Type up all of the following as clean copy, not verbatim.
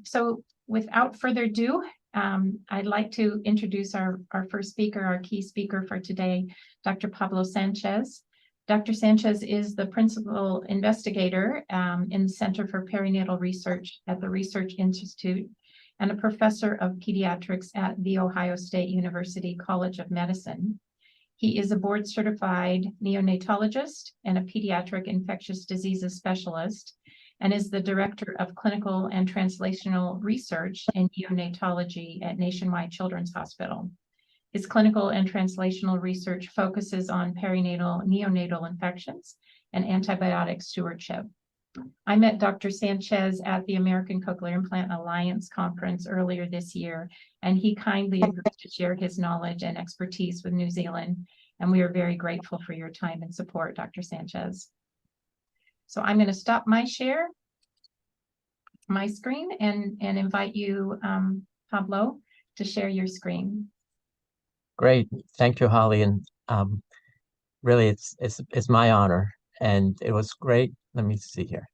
So without further ado, I'd like to introduce our first speaker, our key speaker for today, Dr. Pablo Sanchez. Dr. Sanchez is the principal investigator in the Center for Perinatal Research at the Research Institute and a professor of pediatrics at The Ohio State University College of Medicine. He is a board-certified neonatologist and a pediatric infectious diseases specialist, and is the Director of Clinical and Translational Research in Neonatology at Nationwide Children's Hospital. His clinical and translational research focuses on perinatal neonatal infections and antibiotic stewardship. I met Dr. Sanchez at the American Cochlear Implant Alliance conference earlier this year, and he kindly agreed to share his knowledge and expertise with New Zealand, and we are very grateful for your time and support, Dr. Sanchez. So I'm going to stop my screen and invite you, Pablo, to share your screen. Great, thank you, Holly, and really, it's my honor, and it was great. Let me see here,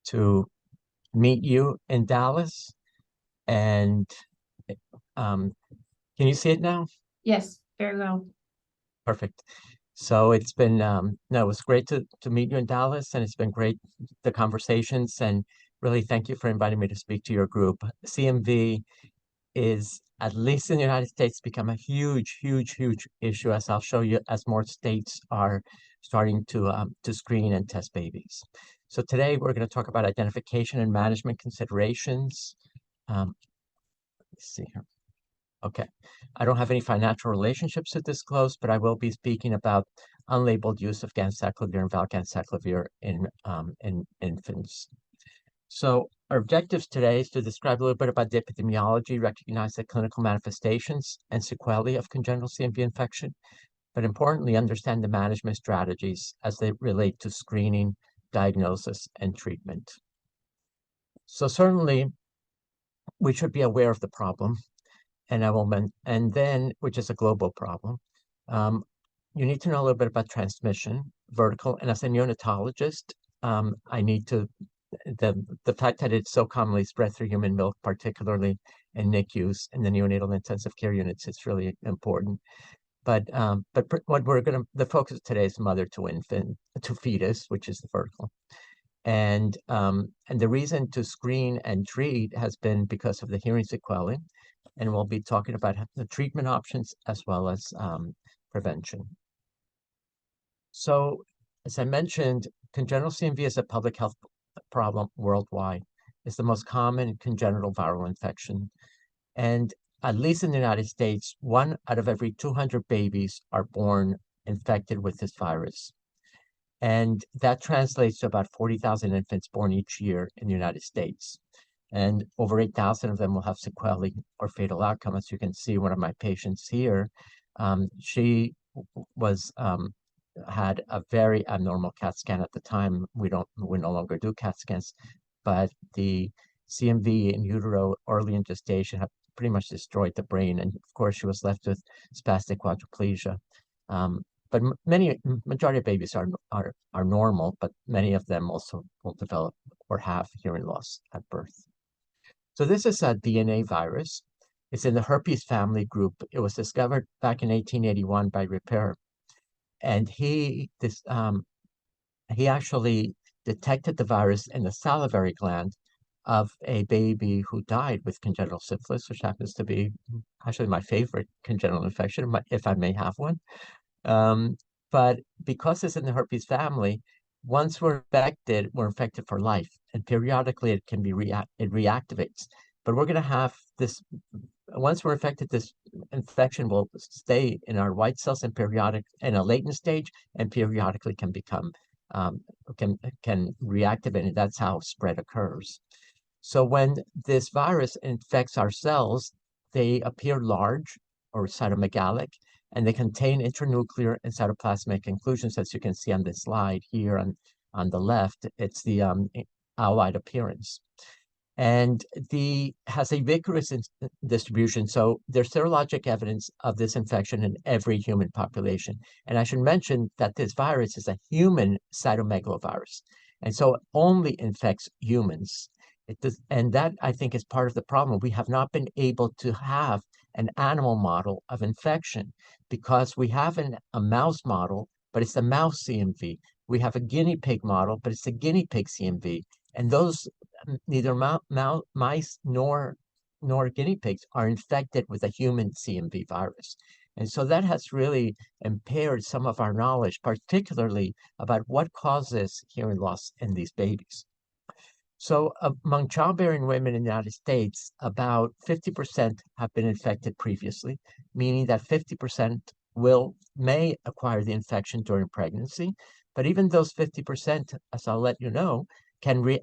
to meet you in Dallas, and can you see it now? Yes, very well. Perfect. So it's been no, it was great to meet you in Dallas, and it's been great, the conversations, and really thank you for inviting me to speak to your group. CMV is, at least in the United States, become a huge issue, as I'll show you, as more states are starting to screen and test babies. So today we're going to talk about identification and management considerations. Let's see here. Okay, I don't have any financial relationships to disclose, but I will be speaking about unlabeled use of ganciclovir and valganciclovir in infants. So our objectives today is to describe a little bit about the epidemiology, recognize the clinical manifestations and sequelae of congenital CMV infection, but importantly, understand the management strategies as they relate to screening, diagnosis, and treatment. So certainly, we should be aware of the problem, and then, which is a global problem. You need to know a little bit about transmission, vertical, and as a neonatologist, I need to, the fact that it's so commonly spread through human milk, particularly in NICUs and the neonatal intensive care units, it's really important. But what the focus today is mother to infant, to fetus, which is the vertical. And the reason to screen and treat has been because of the hearing sequelae. And we'll be talking about the treatment options as well as prevention. So, as I mentioned, congenital CMV is a public health problem worldwide. It's the most common congenital viral infection. And at least in the United States, 1 out of every 200 babies are born infected with this virus. And that translates to about 40,000 infants born each year in the United States. And over 8,000 of them will have sequelae or fatal outcome. As you can see, one of my patients here, she was had a very abnormal CAT scan at the time. We no longer do CAT scans, but the CMV in utero early in gestation had pretty much destroyed the brain, and of course she was left with spastic quadriplegia. But majority of babies are normal, but many of them also will develop or have hearing loss at birth. So this is a DNA virus. It's in the herpes family group. It was discovered back in 1881 by Repair. And he actually detected the virus in the salivary gland of a baby who died with congenital syphilis, which happens to be actually my favorite congenital infection, if I may have one. But because it's in the herpes family, once we're infected for life, and periodically it can be it reactivates. But we're going to have this, once we're infected, this infection will stay in our white cells and in a latent stage, and periodically can become can reactivate, and that's how spread occurs. So when this virus infects our cells, they appear large or cytomegalic, and they contain intranuclear and cytoplasmic inclusions, as you can see on this slide here on the left. It's the owl-eyed appearance. And has a vigorous distribution. So there's serologic evidence of this infection in every human population. And I should mention that this virus is a human cytomegalovirus. And so it only infects humans. And that, I think, is part of the problem. We have not been able to have an animal model of infection because we have a mouse model, but it's a mouse CMV. We have a guinea pig model, but it's a guinea pig CMV. And those, neither mice nor guinea pigs are infected with a human CMV virus. And so that has really impaired some of our knowledge, particularly about what causes hearing loss in these babies. So among childbearing women in the United States, about 50% have been infected previously, meaning that 50% may acquire the infection during pregnancy. But even those 50%, as I'll let you know,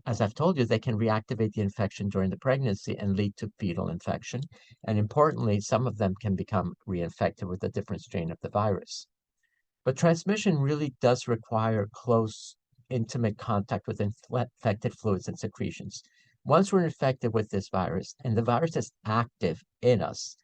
as I've told you, they can reactivate the infection during the pregnancy and lead to fetal infection. And importantly, some of them can become reinfected with a different strain of the virus. But transmission really does require close, intimate contact with infected fluids and secretions. Once we're infected with this virus, and the virus is active in us,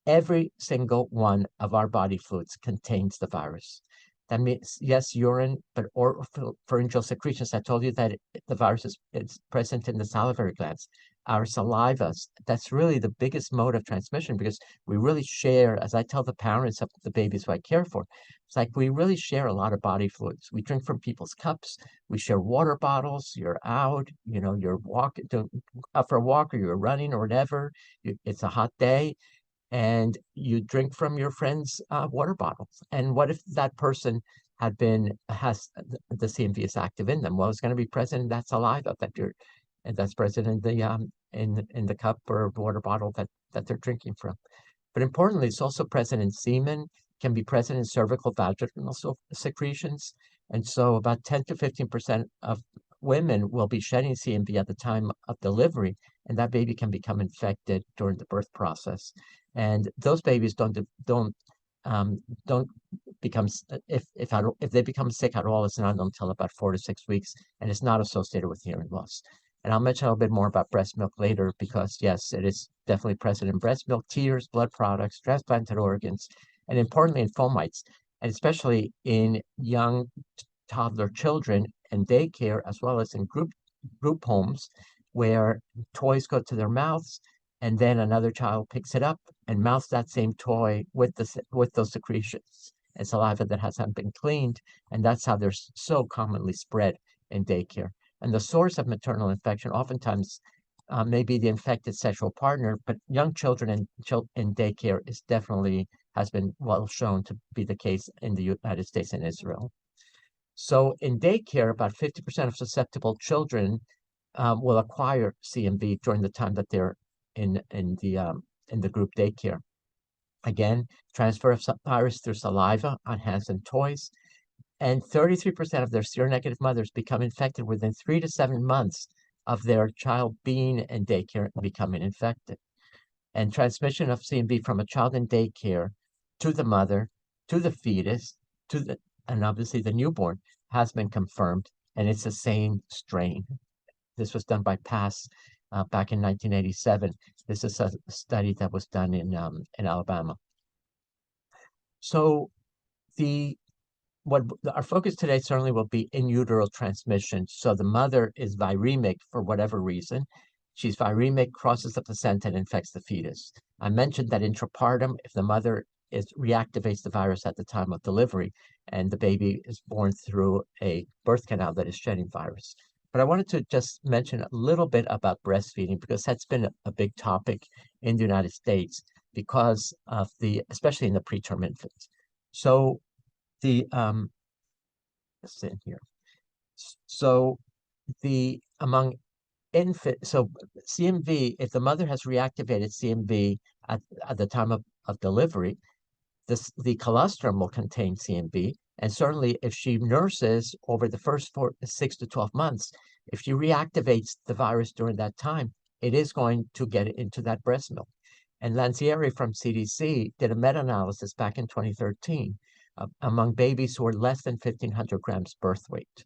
every single one of our body fluids contains the virus. That means, yes, urine, but oropharyngeal secretions. I told you that the virus is present in the salivary glands. Our saliva, that's really the biggest mode of transmission because we really share, as I tell the parents of the babies who I care for, it's like we really share a lot of body fluids. We drink from people's cups. We share water bottles. You're out, you're walking out for a walk or you're running or whatever. It's a hot day and you drink from your friend's water bottles. And what if that person has the CMV is active in them? Well, it's going to be present in that saliva that's present in the cup or water bottle that they're drinking from. But importantly, it's also present in semen, can be present in cervical vaginal secretions. And so about 10 to 15% of women will be shedding CMV at the time of delivery, and that baby can become infected during the birth process. And those babies don't become, if they become sick at all, it's not until about 4 to 6 weeks, and it's not associated with hearing loss. And I'll mention a little bit more about breast milk later because, yes, it is definitely present in breast milk, tears, blood products, transplanted organs, and importantly in fomites, and especially in young toddler children in daycare, as well as in group homes where toys go to their mouths, and then another child picks it up and mouths that same toy with those secretions and saliva that hasn't been cleaned, and that's how they're so commonly spread in daycare. And the source of maternal infection oftentimes may be the infected sexual partner, but young children in daycare has been well shown to be the case in the United States and Israel. So in daycare, about 50% of susceptible children will acquire CMV during the time that they're in the group daycare. Again, transfer of virus through saliva on hands and toys. And 33% of their seronegative mothers become infected within 3 to 7 months of their child being in daycare and becoming infected. And transmission of CMV from a child in daycare to the mother, to the fetus, and obviously the newborn has been confirmed, and it's the same strain. This was done by Pass back in 1987. This is a study that was done in Alabama. So our focus today certainly will be in utero transmission. So the mother is viremic for whatever reason. She's viremic, crosses the placenta, and infects the fetus. I mentioned that intrapartum, if the mother reactivates the virus at the time of delivery, and the baby is born through a birth canal that is shedding virus. But I wanted to just mention a little bit about breastfeeding because that's been a big topic in the United States because of especially in the preterm infants. So let's see here. So among infant, so CMV, if the mother has reactivated CMV at the time of delivery, the colostrum will contain CMV. And certainly if she nurses over the first 6 to 12 months, if she reactivates the virus during that time, it is going to get into that breast milk. And Lanzieri from CDC did a meta-analysis back in 2013 among babies who are less than 1,500 grams birth weight.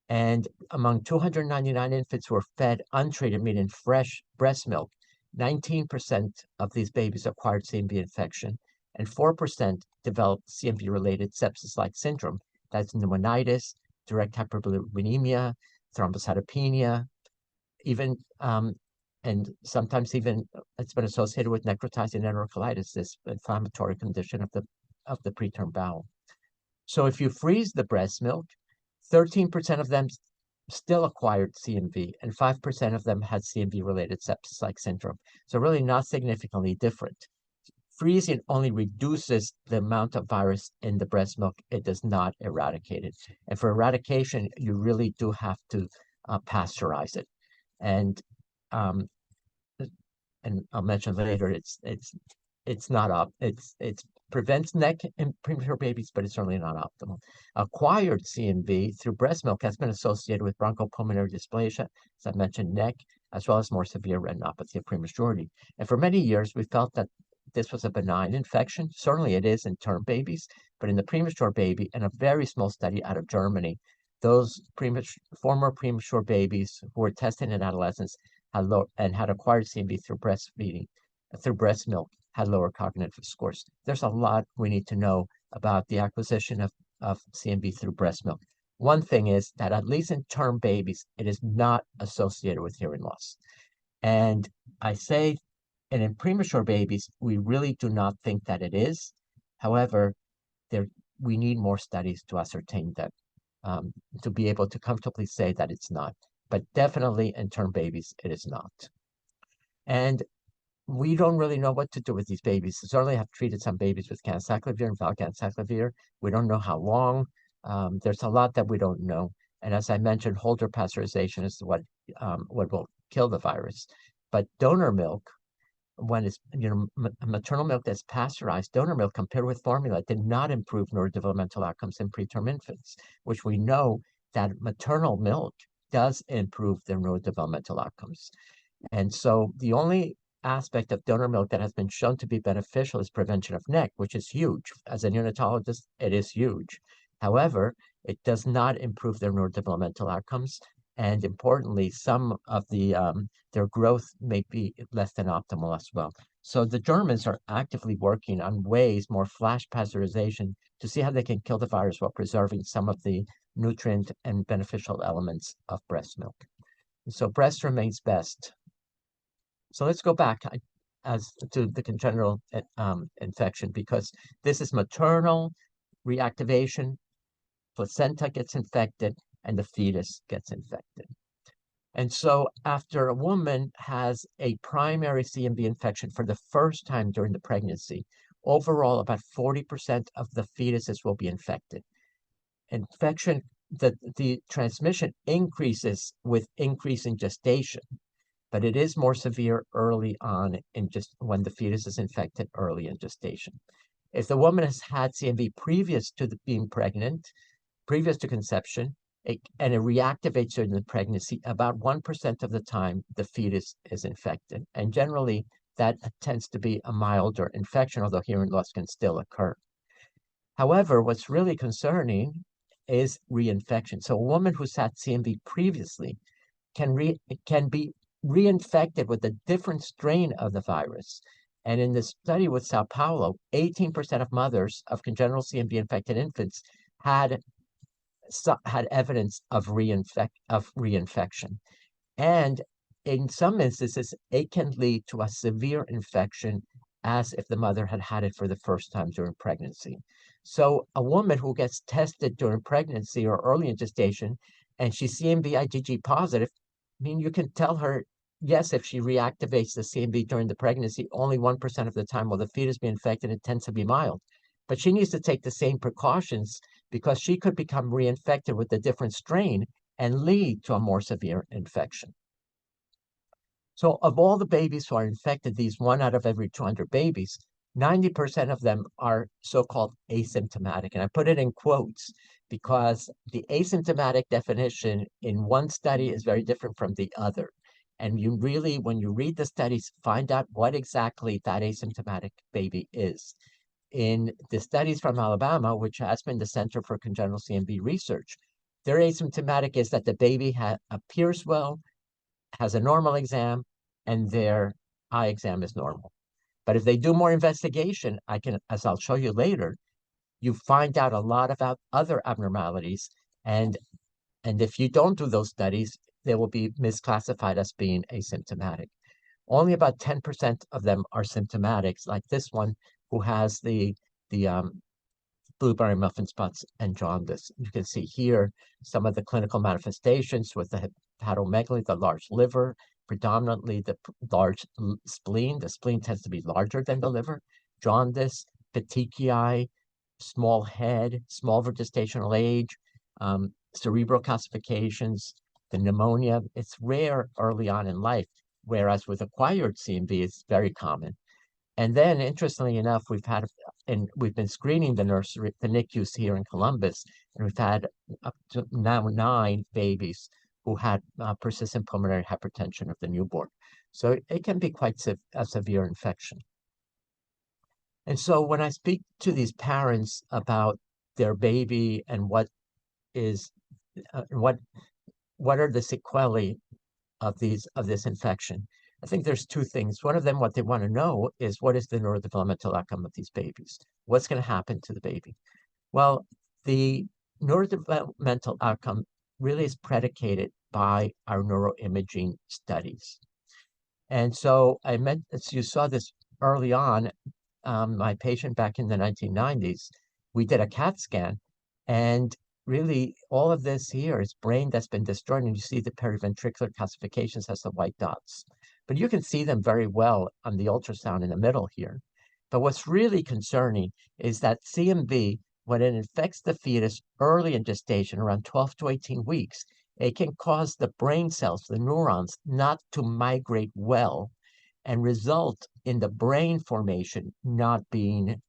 And among 299 infants who were fed untreated, meaning fresh breast milk, 19% of these babies acquired CMV infection, and 4% developed CMV-related sepsis-like syndrome. That's pneumonitis, direct hyperbilirubinemia, thrombocytopenia, even and sometimes even it's been associated with necrotizing enterocolitis, this inflammatory condition of the preterm bowel. So if you freeze the breast milk, 13% of them still acquired CMV, and 5% of them had CMV-related sepsis-like syndrome. So really not significantly different. Freezing only reduces the amount of virus in the breast milk. It does not eradicate it. And for eradication, you really do have to pasteurize it. And I'll mention later, it's not up. It's prevents neck in premature babies, but it's certainly not optimal. Acquired CMV through breast milk has been associated with bronchopulmonary dysplasia, as I mentioned, neck, as well as more severe retinopathy of prematurity. And for many years, we felt that this was a benign infection. Certainly it is in term babies, but in the premature baby, in a very small study out of Germany, those former premature babies who were tested in adolescence had low and had acquired CMV through breastfeeding, through breast milk, had lower cognitive scores. There's a lot we need to know about the acquisition of CMV through breast milk. One thing is that at least in term babies, it is not associated with hearing loss. And I say, and in premature babies, we really do not think that it is. However, we need more studies to ascertain that, to be able to comfortably say that it's not. But definitely in term babies, it is not. And we don't really know what to do with these babies. Certainly have treated some babies with ganciclovir and valganciclovir. We don't know how long. There's a lot that we don't know. And as I mentioned, Holter pasteurization is what will kill the virus. But donor milk, when it's maternal milk that's pasteurized, donor milk compared with formula did not improve neurodevelopmental outcomes in preterm infants, which we know that maternal milk does improve their neurodevelopmental outcomes. And so the only aspect of donor milk that has been shown to be beneficial is prevention of neck, which is huge. As a neonatologist, it is huge. However, it does not improve their neurodevelopmental outcomes. And importantly, some of their growth may be less than optimal as well. So the Germans are actively working on ways, more flash pasteurization, to see how they can kill the virus while preserving some of the nutrient and beneficial elements of breast milk. So breast remains best. So let's go back as to the congenital infection, because this is maternal reactivation, placenta gets infected, and the fetus gets infected. And so after a woman has a primary CMV infection for the first time during the pregnancy, overall about 40% of the fetuses will be infected. Infection, the transmission increases with increasing gestation, but it is more severe early on in just when the fetus is infected early in gestation. If the woman has had CMV previous to being pregnant, previous to conception, and it reactivates during the pregnancy, about 1% of the time the fetus is infected. And generally, that tends to be a milder infection, although hearing loss can still occur. However, what's really concerning is reinfection. So a woman who's had CMV previously can be reinfected with a different strain of the virus. And in this study with Sao Paulo, 18% of mothers of congenital CMV infected infants had evidence of reinfection. And in some instances, it can lead to a severe infection as if the mother had had it for the first time during pregnancy. So a woman who gets tested during pregnancy or early in gestation, and she's CMV IgG positive, I mean, you can tell her, yes, if she reactivates the CMV during the pregnancy, only 1% of the time will the fetus be infected, it tends to be mild. But she needs to take the same precautions because she could become reinfected with a different strain and lead to a more severe infection. So of all the babies who are infected, these 1 out of every 200 babies, 90% of them are so-called asymptomatic. And I put it in quotes because the asymptomatic definition in one study is very different from the other. And you really, when you read the studies, find out what exactly that asymptomatic baby is. In the studies from Alabama, which has been the Center for Congenital CMV Research, their asymptomatic is that the baby appears well, has a normal exam, and their eye exam is normal. But if they do more investigation, as I'll show you later, you find out a lot about other abnormalities. And if you don't do those studies, they will be misclassified as being asymptomatic. Only about 10% of them are symptomatic, like this one who has the blueberry muffin spots and jaundice. You can see here some of the clinical manifestations with the hepatomegaly, the large liver, predominantly the large spleen. The spleen tends to be larger than the liver. Jaundice, petechiae, small head, small gestational age, cerebral calcifications, the pneumonia. It's rare early on in life, whereas with acquired CMV, it's very common. And then, interestingly enough, we've been screening the NICUs here in Columbus, and we've had up to now 9 babies who had persistent pulmonary hypertension of the newborn. So it can be quite a severe infection. And so when I speak to these parents about their baby and what are the sequelae of this infection, I think there's 2 things. One of them, what they want to know is, what is the neurodevelopmental outcome of these babies? What's going to happen to the baby? Well, the neurodevelopmental outcome really is predicated by our neuroimaging studies. And so as you saw this early on, my patient back in the 1990s, we did a CAT scan, and really all of this here is brain that's been destroyed, and you see the periventricular calcifications as the white dots. But you can see them very well on the ultrasound in the middle here. But what's really concerning is that CMV, when it infects the fetus early in gestation, around 12 to 18 weeks, it can cause the brain cells, the neurons, not to migrate well and result in the brain formation not being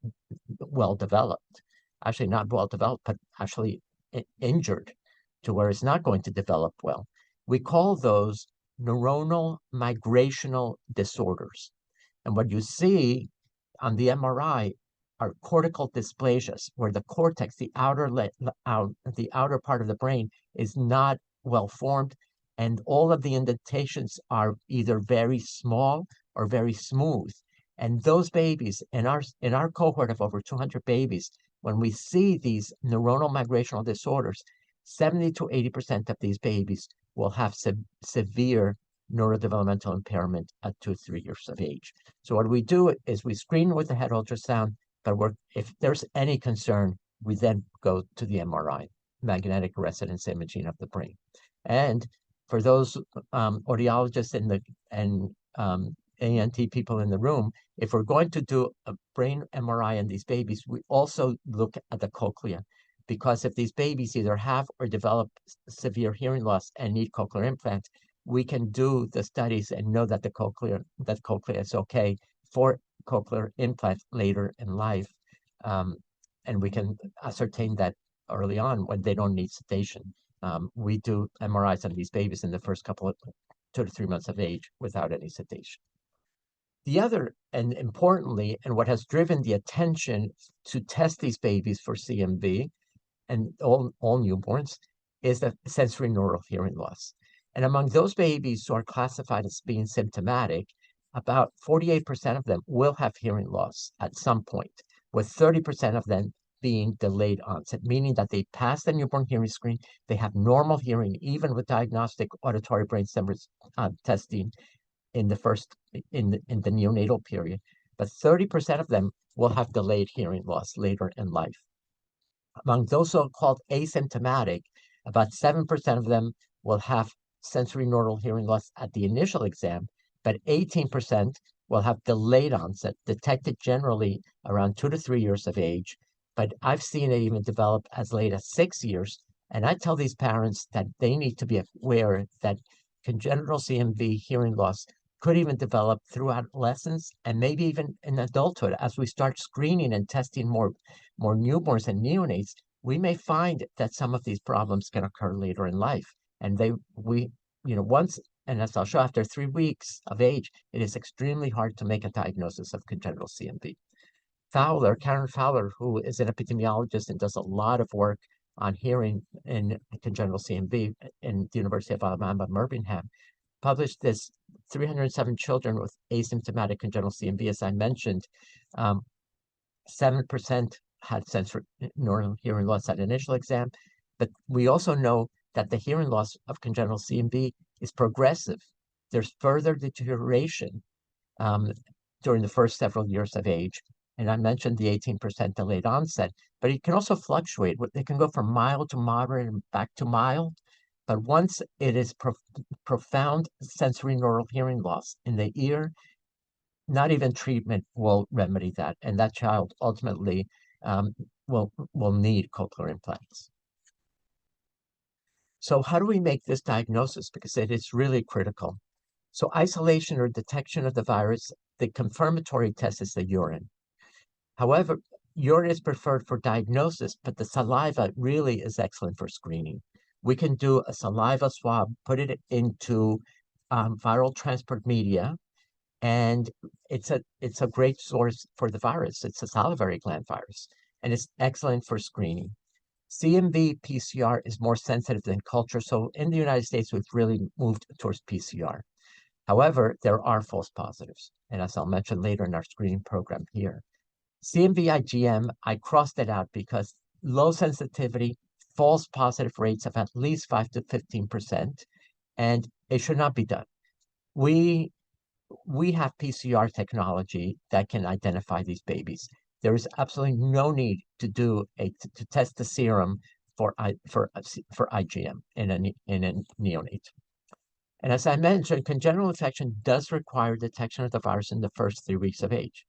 well developed. Actually, not well developed, but actually injured to where it's not going to develop well. We call those neuronal migrational disorders. And what you see on the MRI are cortical dysplasias, where the cortex, the outer part of the brain, is not well formed, and all of the indentations are either very small or very smooth. And those babies in our cohort of over 200 babies, when we see these neuronal migrational disorders, 70 to 80% of these babies will have severe neurodevelopmental impairment at 2 to 3 years of age. So what we do is we screen with the head ultrasound, but if there's any concern, we then go to the MRI, magnetic resonance imaging of the brain. And for those audiologists and ANT people in the room, if we're going to do a brain MRI in these babies, we also look at the cochlea, because if these babies either have or develop severe hearing loss and need cochlear implants, we can do the studies and know that the cochlea is okay for cochlear implants later in life. And we can ascertain that early on when they don't need sedation. We do MRIs on these babies in the first couple of 2 to 3 months of age without any sedation. The other, and importantly, and what has driven the attention to test these babies for CMV and all newborns, is the sensory neural hearing loss. And among those babies who are classified as being symptomatic, about 48% of them will have hearing loss at some point, with 30% of them being delayed onset, meaning that they pass the newborn hearing screen, they have normal hearing, even with diagnostic auditory brain stem testing in the neonatal period. But 30% of them will have delayed hearing loss later in life. Among those so-called asymptomatic, about 7% of them will have sensory neural hearing loss at the initial exam, but 18% will have delayed onset, detected generally around 2 to 3 years of age. But I've seen it even develop as late as 6 years. And I tell these parents that they need to be aware that congenital CMV hearing loss could even develop through adolescence and maybe even in adulthood. As we start screening and testing more newborns and neonates, we may find that some of these problems can occur later in life. And once, and as I'll show, after 3 weeks of age, it is extremely hard to make a diagnosis of congenital CMV. Karen Fowler, who is an epidemiologist and does a lot of work on hearing in congenital CMV in the University of Alabama, Birmingham, published this 307 children with asymptomatic congenital CMV. As I mentioned, 7% had sensory neural hearing loss at initial exam, but we also know that the hearing loss of congenital CMV is progressive. There's further deterioration during the first several years of age. And I mentioned the 18% delayed onset, but it can also fluctuate. It can go from mild to moderate and back to mild. But once it is profound sensory neural hearing loss in the ear, not even treatment will remedy that. And that child ultimately will need cochlear implants. So how do we make this diagnosis? Because it is really critical. So isolation or detection of the virus, the confirmatory test is the urine. However, urine is preferred for diagnosis, but the saliva really is excellent for screening. We can do a saliva swab, put it into viral transport media, and it's a great source for the virus. It's a salivary gland virus, and it's excellent for screening. CMV PCR is more sensitive than culture, so in the United States, we've really moved towards PCR. However, there are false positives, and as I'll mention later in our screening program here. CMV IgM, I crossed it out because low sensitivity, false positive rates of at least 5 to 15%, and it should not be done. We have PCR technology that can identify these babies. There is absolutely no need to to test the serum for IgM in a neonate. And as I mentioned, congenital infection does require detection of the virus in the first 3 weeks of age,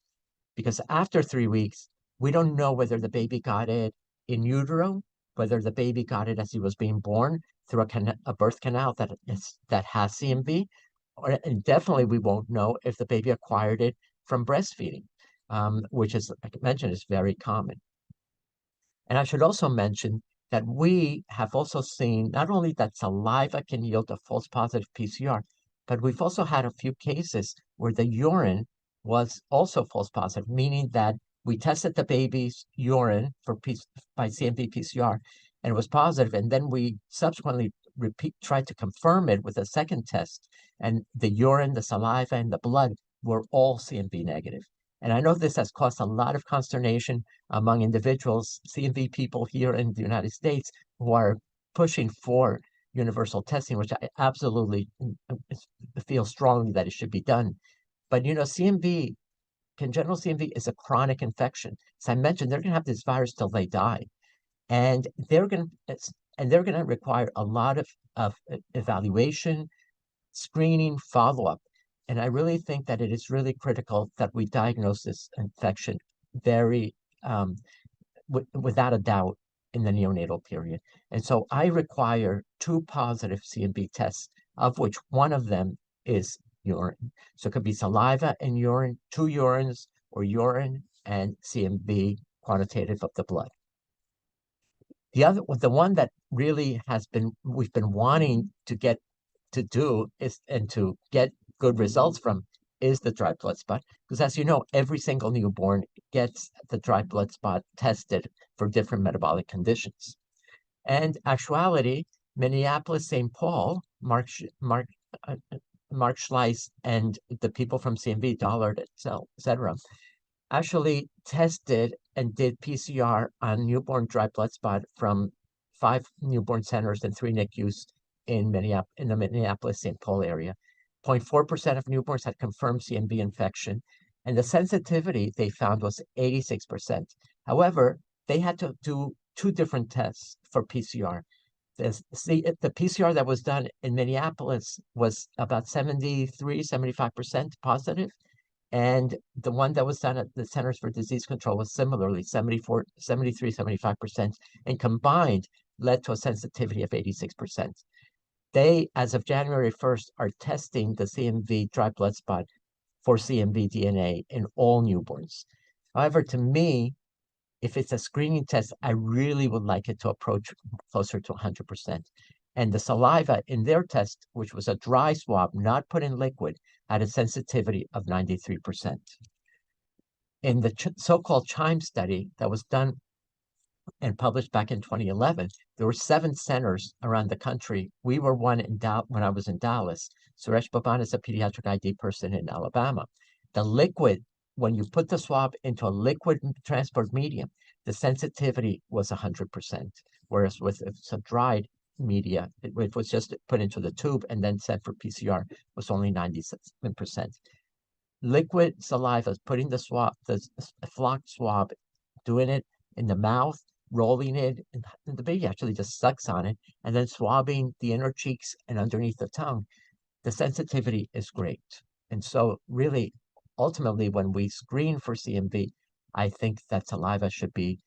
because after 3 weeks, we don't know whether the baby got it in utero, whether the baby got it as he was being born through a birth canal that has CMV, and definitely we won't know if the baby acquired it from breastfeeding, which is, like I mentioned, is very common. And I should also mention that we have also seen not only that saliva can yield a false positive PCR, but we've also had a few cases where the urine was also false positive, meaning that we tested the baby's urine by CMV PCR, and it was positive, and then we subsequently tried to confirm it with a second test, and the urine, the saliva, and the blood were all CMV negative. And I know this has caused a lot of consternation among individuals, CMV people here in the United States, who are pushing for universal testing, which I absolutely feel strongly that it should be done. But CMV, congenital CMV, is a chronic infection. As I mentioned, they're going to have this virus till they die, and they're going to require a lot of evaluation, screening, follow-up. And I really think that it is really critical that we diagnose this infection very without a doubt in the neonatal period. And so I require 2 positive CMV tests, of which one of them is urine. So it could be saliva and urine, 2 urines, or urine and CMV quantitative of the blood. The one that really we've been wanting to get good results from is the dry blood spot, because as you know, every single newborn gets the dry blood spot tested for different metabolic conditions. And actuality, Minneapolis, St. Paul, Mark Schleiss, and the people from CMV, Dollard, etc., actually tested and did PCR on newborn dry blood spot from 5 newborn centers and 3 NICUs in the Minneapolis-St. Paul area. 0.4% of newborns had confirmed CMV infection, and the sensitivity they found was 86%. However, they had to do 2 different tests for PCR. The PCR that was done in Minneapolis was about 75% positive, and the one that was done at the Centers for Disease Control was similarly 75%, and combined led to a sensitivity of 86%. They, as of January 1st, are testing the CMV dry blood spot for CMV DNA in all newborns. However, to me, if it's a screening test, I really would like it to approach closer to 100%. And the saliva in their test, which was a dry swab, not put in liquid, had a sensitivity of 93%. In the so-called CHIME study that was done and published back in 2011, there were 7 centers around the country. We were one when I was in Dallas. Suresh Baban is a pediatric ID person in Alabama. The liquid, when you put the swab into a liquid transport medium, the sensitivity was 100%, whereas with some dried, media. It was just put into the tube and then sent for PCR, was only 97%. Liquid saliva, putting the flock swab, doing it in the mouth, rolling it, and the baby actually just sucks on it, and then swabbing the inner cheeks and underneath the tongue. The sensitivity is great. And so really, ultimately, when we screen for CMV, I think that saliva should be,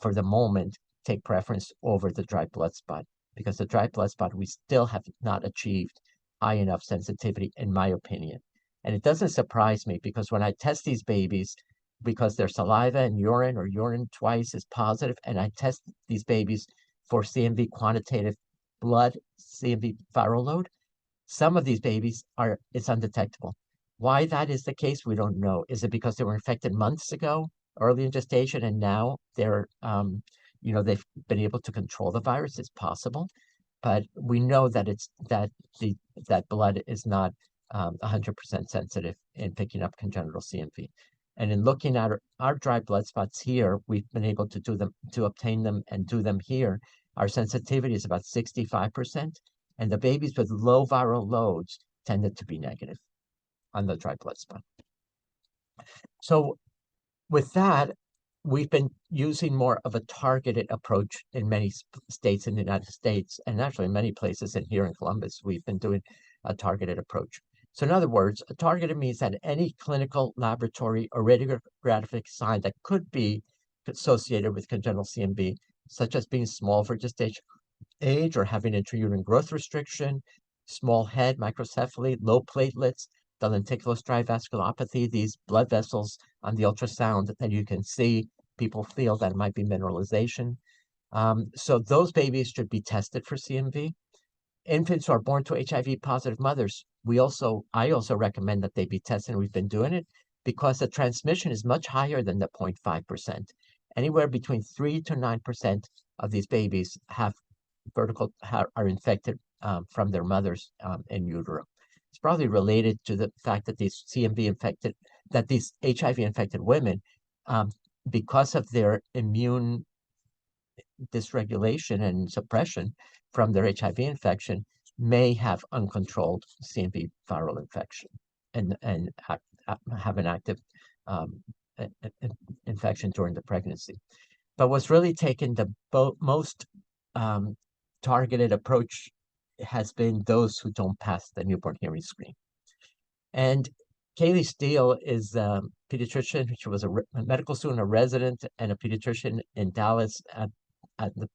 for the moment, take preference over the dry blood spot, because the dry blood spot, we still have not achieved high enough sensitivity, in my opinion. And it doesn't surprise me, because when I test these babies, because their saliva and urine or urine twice is positive, and I test these babies for CMV quantitative blood, CMV viral load, some of these babies it's undetectable. Why that is the case, we don't know. Is it because they were infected months ago, early in gestation, and now they're, they've been able to control the virus? It's possible, but we know that that blood is not 100% sensitive in picking up congenital CMV. And in looking at our dry blood spots here, we've been able to obtain them and do them here. Our sensitivity is about 65%. And the babies with low viral loads tended to be negative on the dry blood spot. So with that, we've been using more of a targeted approach in many states in the United States, and actually in many places here in Columbus, we've been doing a targeted approach. So in other words, a targeted means that any clinical laboratory or radiographic sign that could be associated with congenital CMV, such as being small for gestation age or having intrauterine growth restriction, small head, microcephaly, low platelets, the lenticular striated vasculopathy, these blood vessels on the ultrasound that you can see, people feel that it might be mineralization. So those babies should be tested for CMV. Infants who are born to HIV positive mothers, I also recommend that they be tested, and we've been doing it, because the transmission is much higher than the 0.5%. Anywhere between 3 to 9% of these babies are infected from their mothers in utero. It's probably related to the fact that these these HIV infected women, because of their immune dysregulation and suppression from their HIV infection, may have uncontrolled CMV viral infection and have an active infection during the pregnancy. But what's really taken the most targeted approach has been those who don't pass the newborn hearing screen. And Kaylee Steele is a pediatrician. She was a medical student, a resident, and a pediatrician in Dallas at the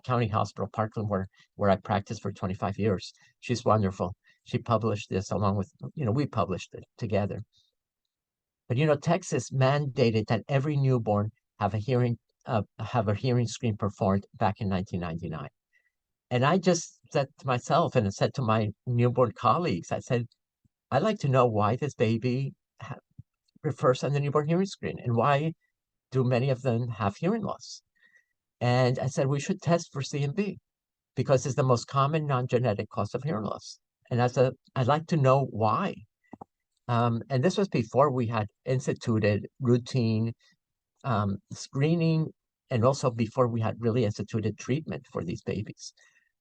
county hospital, Parkland, where I practiced for 25 years. She's wonderful. She published this along with, we published it together. But, Texas mandated that every newborn have a hearing screen performed back in 1999. And I just said to myself, and I said to my newborn colleagues, I said, I'd like to know why this baby refers on the newborn hearing screen, and why do many of them have hearing loss? And I said, we should test for CMV, because it's the most common non-genetic cause of hearing loss. And I'd like to know why. And this was before we had instituted routine screening, and also before we had really instituted treatment for these babies.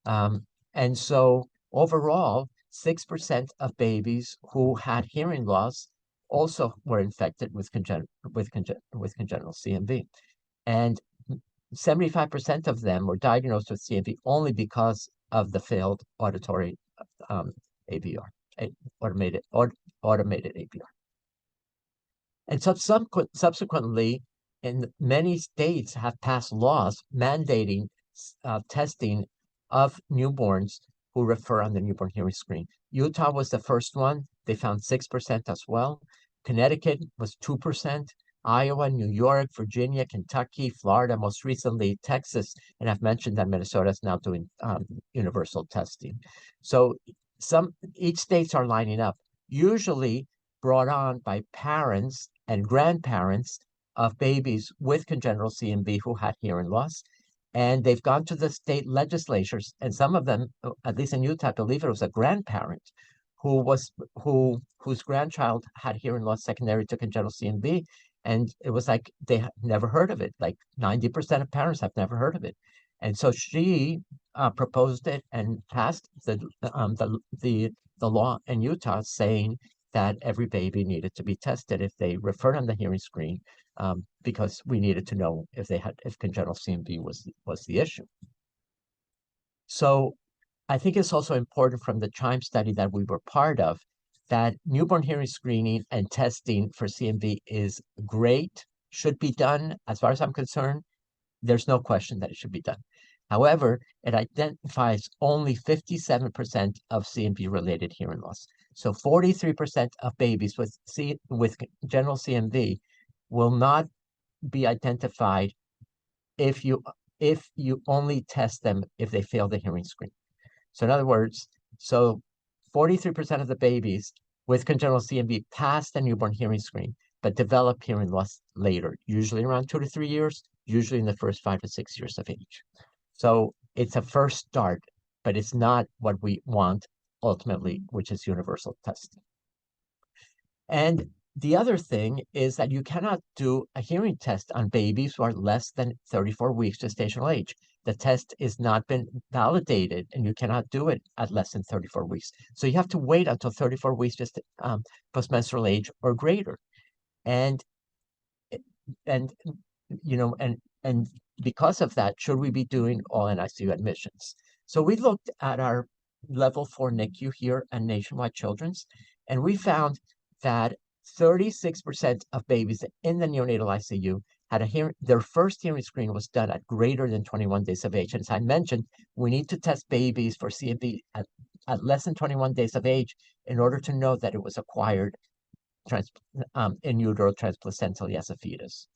And so overall, 6% of babies who had hearing loss also were infected with congenital CMV. And 75% of them were diagnosed with CMV only because of the failed auditory ABR, automated ABR. And subsequently, in many states have passed laws mandating testing of newborns who refer on the newborn hearing screen. Utah was the first one. They found 6% as well. Connecticut was 2%. Iowa, New York, Virginia, Kentucky, Florida, most recently Texas, and I've mentioned that Minnesota is now doing universal testing. So each states are lining up, usually brought on by parents and grandparents of babies with congenital CMV who had hearing loss. And they've gone to the state legislatures, and some of them, at least in Utah, I believe it was a grandparent whose grandchild had hearing loss secondary to congenital CMV. And it was like they had never heard of it. Like 90% of parents have never heard of it. And so she proposed it and passed the law in Utah saying that every baby needed to be tested if they referred on the hearing screen, because we needed to know if congenital CMV was the issue. So I think it's also important from the CHIME study that we were part of that newborn hearing screening and testing for CMV is great, should be done. As far as I'm concerned, there's no question that it should be done. However, it identifies only 57% of CMV-related hearing loss. So 43% of babies with general CMV will not be identified if you only test them if they fail the hearing screen. So in other words, 43% of the babies with congenital CMV pass the newborn hearing screen, but develop hearing loss later, usually around 2 to 3 years, usually in the first 5 to 6 years of age. So it's a first start, but it's not what we want ultimately, which is universal testing. And the other thing is that you cannot do a hearing test on babies who are less than 34 weeks gestational age. The test has not been validated, and you cannot do it at less than 34 weeks. So you have to wait until 34 weeks just postmenstrual age or greater. And because of that, should we be doing all NICU admissions? So we looked at our level 4 NICU here at Nationwide Children's, and we found that 36% of babies in the neonatal ICU had their first hearing screen was done at greater than 21 days of age. And as I mentioned, we need to test babies for CMV at less than 21 days of age in order to know that it was acquired in utero transplacentally as a fetus.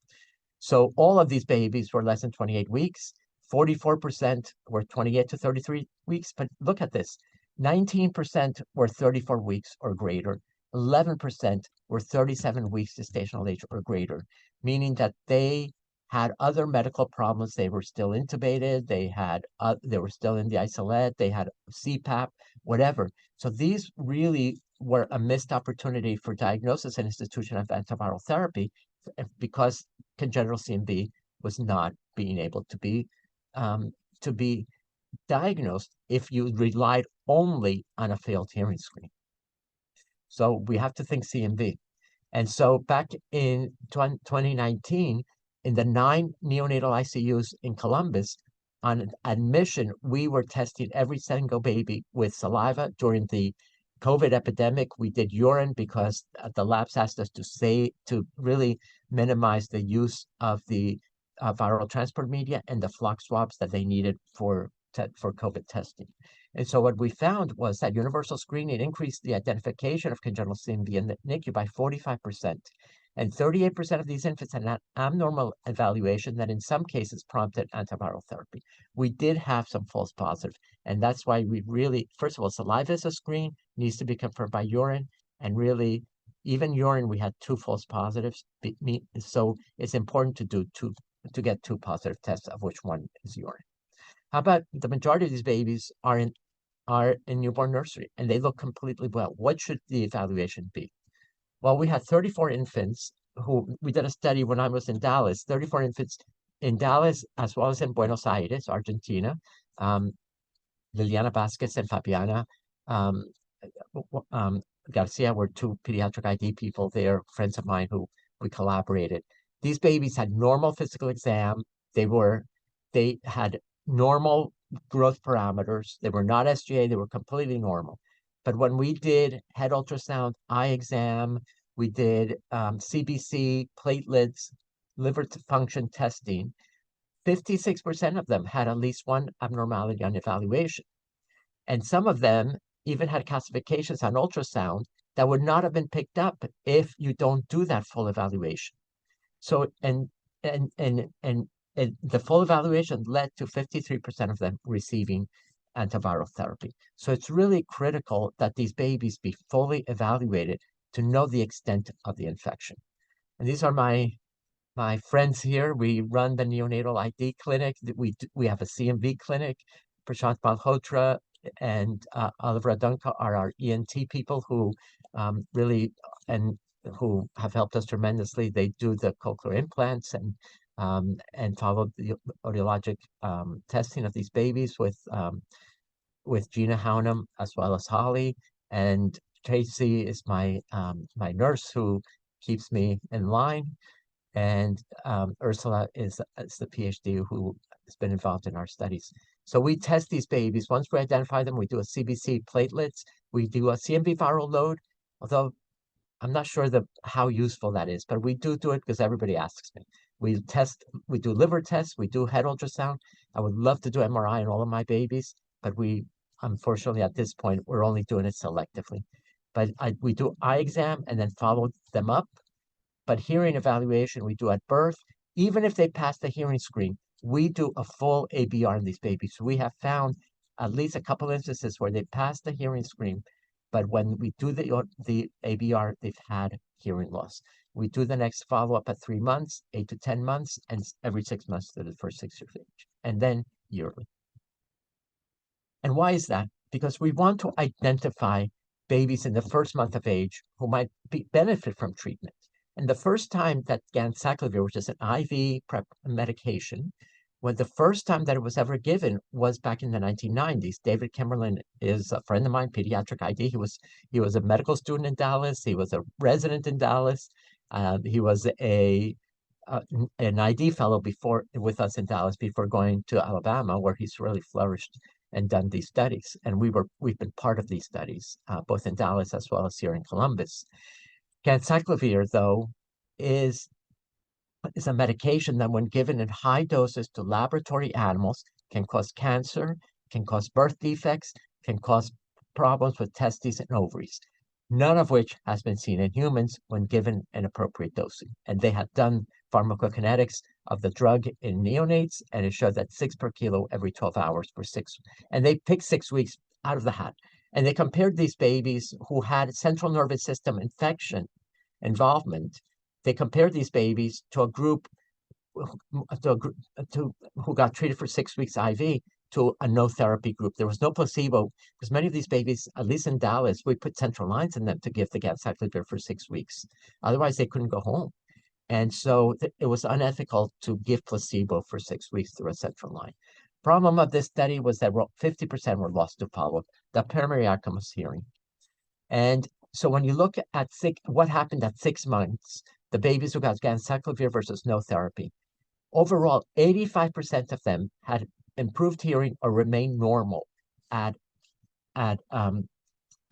So all of these babies were less than 28 weeks. 44% were 28 to 33 weeks. But look at this. 19% were 34 weeks or greater. 11% were 37 weeks gestational age or greater, meaning that they had other medical problems. They were still intubated. They were still in the isolate. They had CPAP, whatever. So these really were a missed opportunity for diagnosis and institution of antiviral therapy because congenital CMV was not being able to be diagnosed if you relied only on a failed hearing screen. So we have to think CMV. And so back in 2019, in the 9 neonatal ICUs in Columbus, on admission, we were testing every single baby with saliva. During the COVID epidemic, we did urine because the labs asked us to really minimize the use of the viral transport media and the flock swabs that they needed for COVID testing. And so what we found was that universal screening increased the identification of congenital CMV in the NICU by 45%. And 38% of these infants had an abnormal evaluation that in some cases prompted antiviral therapy. We did have some false positives. And that's why we really, first of all, saliva is a screen, needs to be confirmed by urine. And really, even urine, we had 2 false positives. So it's important to get 2 positive tests, of which one is urine. How about the majority of these babies are in newborn nursery and they look completely well? What should the evaluation be? Well, we had 34 infants who we did a study when I was in Dallas, 34 infants in Dallas as well as in Buenos Aires, Argentina. Liliana Vasquez and Fabiana Garcia were 2 pediatric ID people there, friends of mine who we collaborated. These babies had normal physical exam. They had normal growth parameters. They were not SGA. They were completely normal. But when we did head ultrasound, eye exam, we did CBC, platelets, liver function testing, 56% of them had at least one abnormality on evaluation. And some of them even had calcifications on ultrasound that would not have been picked up if you don't do that full evaluation. So, and the full evaluation led to 53% of them receiving antiviral therapy. So it's really critical that these babies be fully evaluated to know the extent of the infection. And these are my friends here. We run the neonatal ID clinic. We have a CMV clinic. Prashant Malhotra and Oliver Adunka are our ENT people who who have helped us tremendously. They do the cochlear implants, and and followed the audiologic testing of these babies with Gina Hounham as well as Holly. And Tracy is my nurse who keeps me in line. And Ursula is the PhD who has been involved in our studies. So we test these babies. Once we identify them, we do a CBC platelets. We do a CMV viral load, although I'm not sure how useful that is, but we do it because everybody asks me. We do liver tests, we do head ultrasound. I would love to do MRI on all of my babies, but unfortunately, at this point, we're only doing it selectively. But we do eye exam and then follow them up. But hearing evaluation, we do at birth. Even if they pass the hearing screen, we do a full ABR in these babies. So we have found at least a couple instances where they pass the hearing screen, but when we do the ABR, they've had hearing loss. We do the next follow-up at 3 months, 8 to 10 months, and every 6 months through the first 6 years of age, and then yearly. And why is that? Because we want to identify babies in the first month of age who might benefit from treatment. And the first time that ganciclovir, which is an IV prep medication, the first time that it was ever given was back in the 1990s. David Kimberlin is a friend of mine, pediatric ID. He was a medical student in Dallas. He was a resident in Dallas. He was an ID fellow with us in Dallas before going to Alabama, where he's really flourished and done these studies. And we've been part of these studies, both in Dallas as well as here in Columbus. Ganciclovir, though, is a medication that when given in high doses to laboratory animals can cause cancer, can cause birth defects, can cause problems with testes and ovaries, none of which has been seen in humans when given an appropriate dosing. And they had done pharmacokinetics of the drug in neonates, and it showed that 6 per kilo every 12 hours for 6. And they picked 6 weeks out of the hat. And they compared these babies who had central nervous system involvement. They compared these babies to a group who got treated for 6 weeks IV to a no therapy group. There was no placebo because many of these babies, at least in Dallas, we put central lines in them to give the ganciclovir for 6 weeks. Otherwise, they couldn't go home. And so it was unethical to give placebo for 6 weeks through a central line. Problem of this study was that 50% were lost to follow-up. The primary outcome was hearing. And so when you look at what happened at 6 months, the babies who got ganciclovir versus no therapy, overall, 85% of them had improved hearing or remained normal at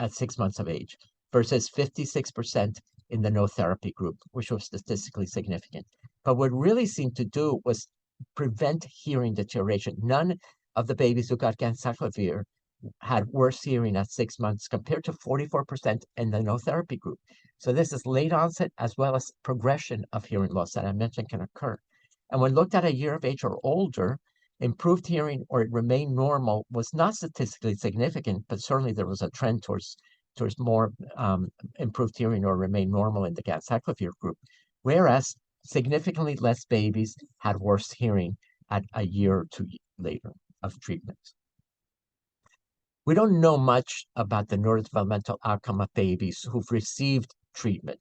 6 months of age, versus 56% in the no therapy group, which was statistically significant. But what really seemed to do was prevent hearing deterioration. None of the babies who got ganciclovir had worse hearing at 6 months compared to 44% in the no therapy group. So this is late onset as well as progression of hearing loss that I mentioned can occur. And when looked at a year of age or older, improved hearing or it remained normal was not statistically significant, but certainly there was a trend towards more improved hearing or remain normal in the ganciclovir group, whereas significantly less babies had worse hearing at a year or 2 later of treatment. We don't know much about the neurodevelopmental outcome of babies who've received treatment.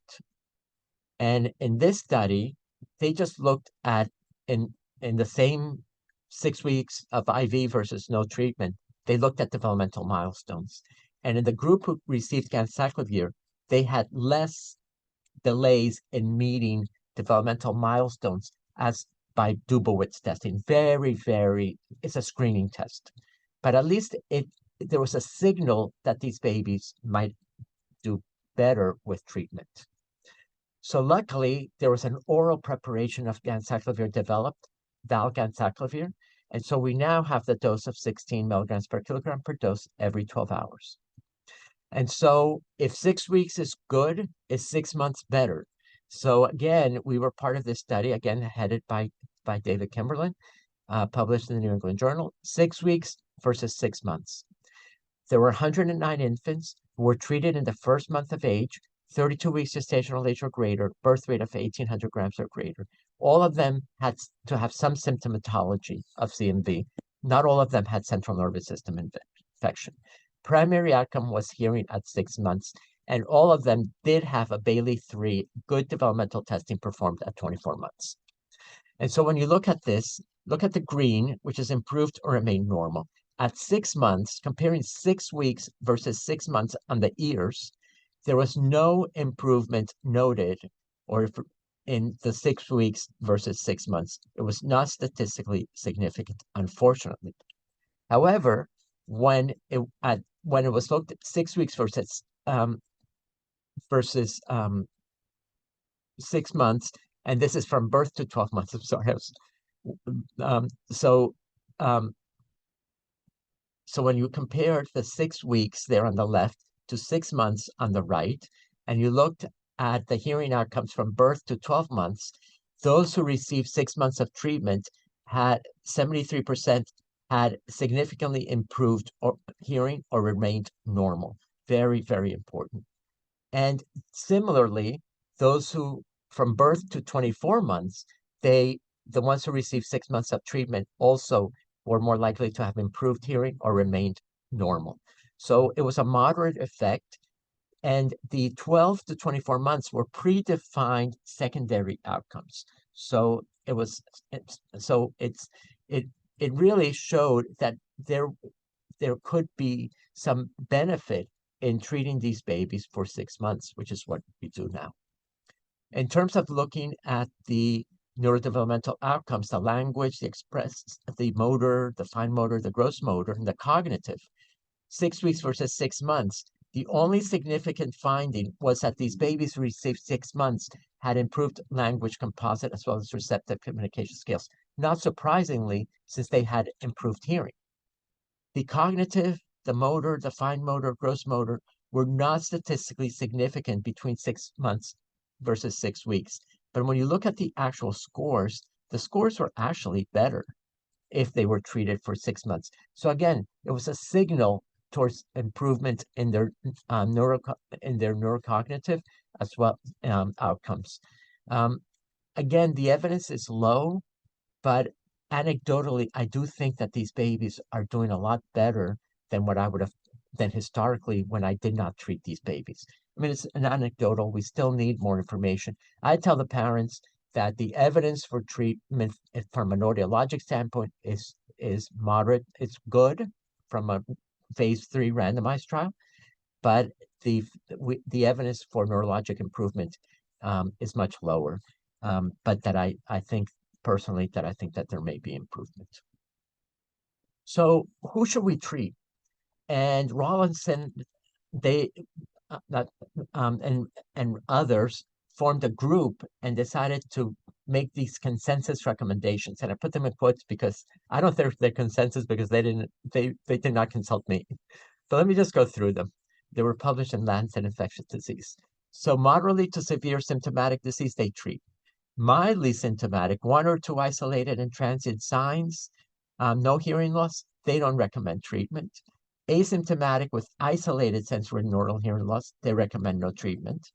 And in this study, they just looked at, in the same 6 weeks of IV versus no treatment, they looked at developmental milestones. And in the group who received ganciclovir, they had less delays in meeting developmental milestones as by Dubowitz testing. It's a screening test. But at least there was a signal that these babies might do better with treatment. So luckily, there was an oral preparation of ganciclovir developed, valganciclovir, and so we now have the dose of 16 milligrams per kilogram per dose every 12 hours. And so if 6 weeks is good, is 6 months better? So again, we were part of this study, again, headed by David Kimberlin, published in the New England Journal, 6 weeks versus 6 months. There were 109 infants who were treated in the first month of age, 32 weeks gestational age or greater, birth rate of 1,800 grams or greater. All of them had to have some symptomatology of CMV. Not all of them had central nervous system infection. Primary outcome was hearing at 6 months, and all of them did have a Bailey 3 good developmental testing performed at 24 months. And so when you look at this, look at the green, which is improved or remained normal. At 6 months, comparing 6 weeks versus 6 months on the ears, there was no improvement noted or in the 6 weeks versus 6 months. It was not statistically significant, unfortunately. However, when it was looked at 6 weeks versus 6 months, and this is from birth to 12 months. I'm sorry. So when you compared the 6 weeks there on the left to 6 months on the right, and you looked at the hearing outcomes from birth to 12 months, those who received 6 months of treatment had 73% had significantly improved hearing or remained normal. Very, very important. And similarly, those who from birth to 24 months, the ones who received 6 months of treatment also were more likely to have improved hearing or remained normal. So it was a moderate effect, and the 12 to 24 months were predefined secondary outcomes. So it really showed that there could be some benefit in treating these babies for 6 months, which is what we do now. In terms of looking at the neurodevelopmental outcomes, the language, the motor, the fine motor, the gross motor, and the cognitive, 6 weeks versus 6 months, the only significant finding was that these babies who received 6 months had improved language composite as well as receptive communication skills. Not surprisingly, since they had improved hearing. The cognitive, the motor, the fine motor, gross motor were not statistically significant between 6 months versus 6 weeks. But when you look at the actual scores, the scores were actually better if they were treated for 6 months. So again, it was a signal towards improvement in their neurocognitive as well outcomes. Again, the evidence is low, but anecdotally, I do think that these babies are doing a lot better than what I would have than historically when I did not treat these babies. I mean, it's an anecdotal. We still need more information. I tell the parents that the evidence for treatment from an audiologic standpoint is moderate. It's good from a phase 3 randomized trial, but the evidence for neurologic improvement is much lower. But that I think personally that I think that there may be improvement. So who should we treat? And Rawlinson, and others formed a group and decided to make these consensus recommendations. And I put them in quotes because I don't think they're consensus because they did not consult me. So let me just go through them. They were published in Lancet Infectious Disease. So moderately to severe symptomatic disease, they treat. Mildly symptomatic, 1 or 2 isolated and transient signs, no hearing loss, they don't recommend treatment. Asymptomatic with isolated sensory neural hearing loss, they recommend no treatment.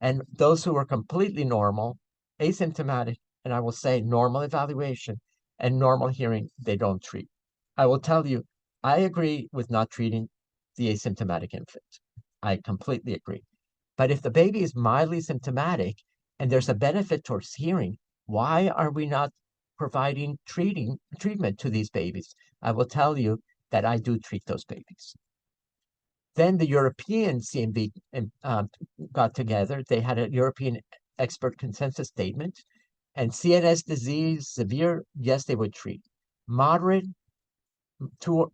And those who are completely normal, asymptomatic, and I will say normal evaluation and normal hearing, they don't treat. I will tell you, I agree with not treating the asymptomatic infant. I completely agree. But if the baby is mildly symptomatic and there's a benefit towards hearing, why are we not providing treatment to these babies? I will tell you that I do treat those babies. Then the European CMV got together. They had a European expert consensus statement. And CNS disease, severe, yes, they would treat. Moderate,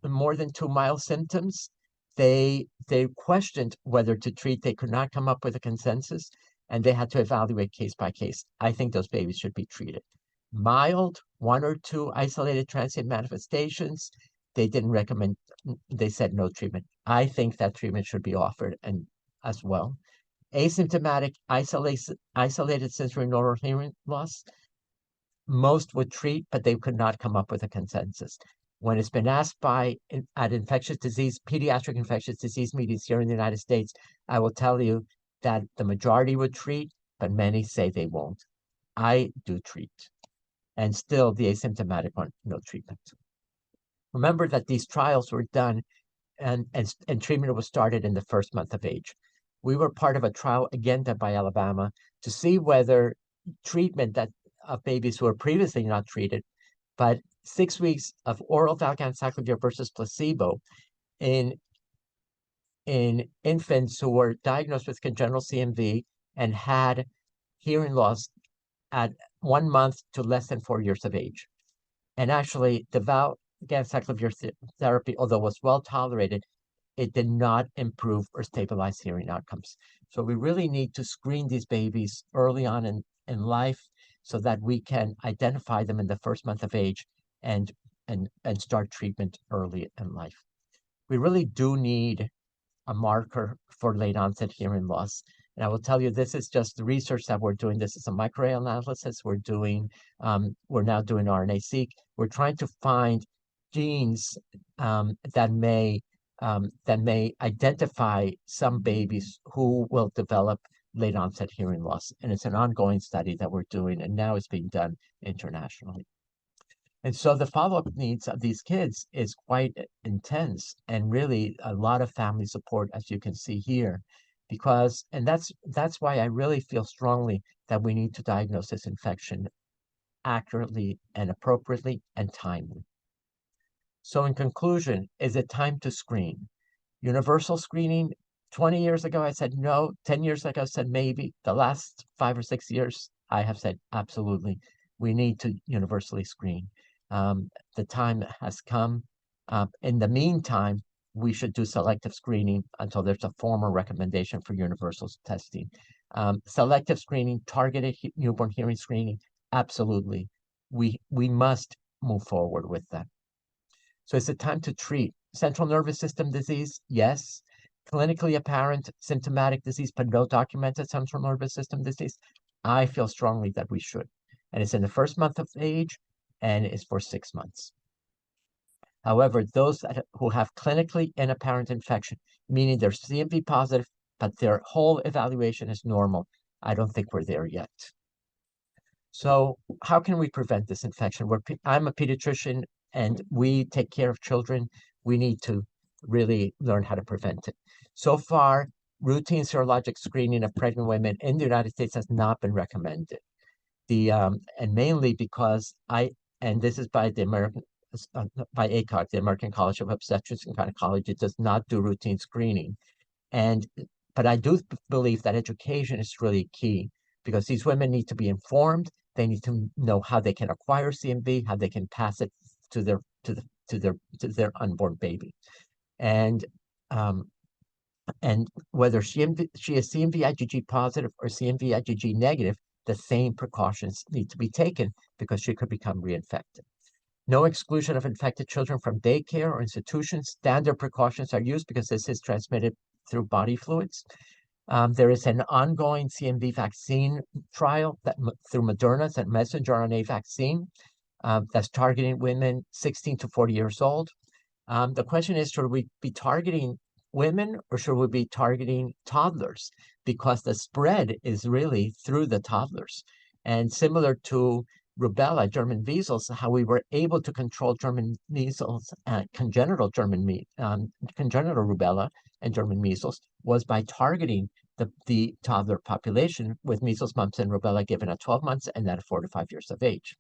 more than 2 mild symptoms, they questioned whether to treat. They could not come up with a consensus, and they had to evaluate case by case. I think those babies should be treated. Mild, 1 or 2 isolated transient manifestations, they didn't recommend, they said no treatment. I think that treatment should be offered and as well. Asymptomatic, isolated sensory neural hearing loss, most would treat, but they could not come up with a consensus. When it's been asked at infectious disease, pediatric infectious disease meetings here in the United States, I will tell you that the majority would treat, but many say they won't. I do treat. And still the asymptomatic one, no treatment. Remember that these trials were done and treatment was started in the first month of age. We were part of a trial, again, done by Alabama, to see whether treatment that of babies who were previously not treated, but 6 weeks of oral valganciclovir versus placebo in infants who were diagnosed with congenital CMV and had hearing loss at 1 month to less than 4 years of age. And actually, the valganciclovir therapy, although was well tolerated, it did not improve or stabilize hearing outcomes. So we really need to screen these babies early on in life so that we can identify them in the first month of age and start treatment early in life. We really do need a marker for late onset hearing loss. And I will tell you, this is just the research that we're doing. This is a microarray analysis we're doing. We're now doing RNA-seq. We're trying to find genes that may identify some babies who will develop late onset hearing loss. And it's an ongoing study that we're doing, and now it's being done internationally. And so the follow-up needs of these kids is quite intense, and really a lot of family support, as you can see here, because, and that's why I really feel strongly that we need to diagnose this infection accurately and appropriately and timely. So in conclusion, is it time to screen? Universal screening, 20 years ago, I said no. 10 years ago, I said maybe. The last 5 or 6 years, I have said absolutely. We need to universally screen. The time has come. In the meantime, we should do selective screening until there's a formal recommendation for universal testing. Selective screening, targeted newborn hearing screening, absolutely. We must move forward with that. So is it time to treat central nervous system disease? Yes. Clinically apparent symptomatic disease, but no documented central nervous system disease? I feel strongly that we should. And it's in the first month of age, and it's for 6 months. However, those who have clinically inapparent infection, meaning they're CMV positive, but their whole evaluation is normal, I don't think we're there yet. So how can we prevent this infection? I'm a pediatrician, and we take care of children. We need to really learn how to prevent it. So far, routine serologic screening of pregnant women in the United States has not been recommended. And mainly because and this is by the by ACOG, the American College of Obstetrics and Gynecology, it does not do routine screening. But I do believe that education is really key, because these women need to be informed. They need to know how they can acquire CMV, how they can pass it to their unborn baby, and whether she is CMV IgG positive or CMV IgG negative, the same precautions need to be taken, because she could become reinfected. No exclusion of infected children from daycare or institutions. Standard precautions are used because this is transmitted through body fluids. There is an ongoing CMV vaccine trial through Moderna's and messenger RNA vaccine that's targeting women 16 to 40 years old. The question is, should we be targeting women or should we be targeting toddlers? Because the spread is really through the toddlers. And similar to rubella, German measles, how we were able to control German measles, congenital rubella and German measles, was by targeting the toddler population with measles, mumps, and rubella given at 12 months and then at 4 to 5 years of age.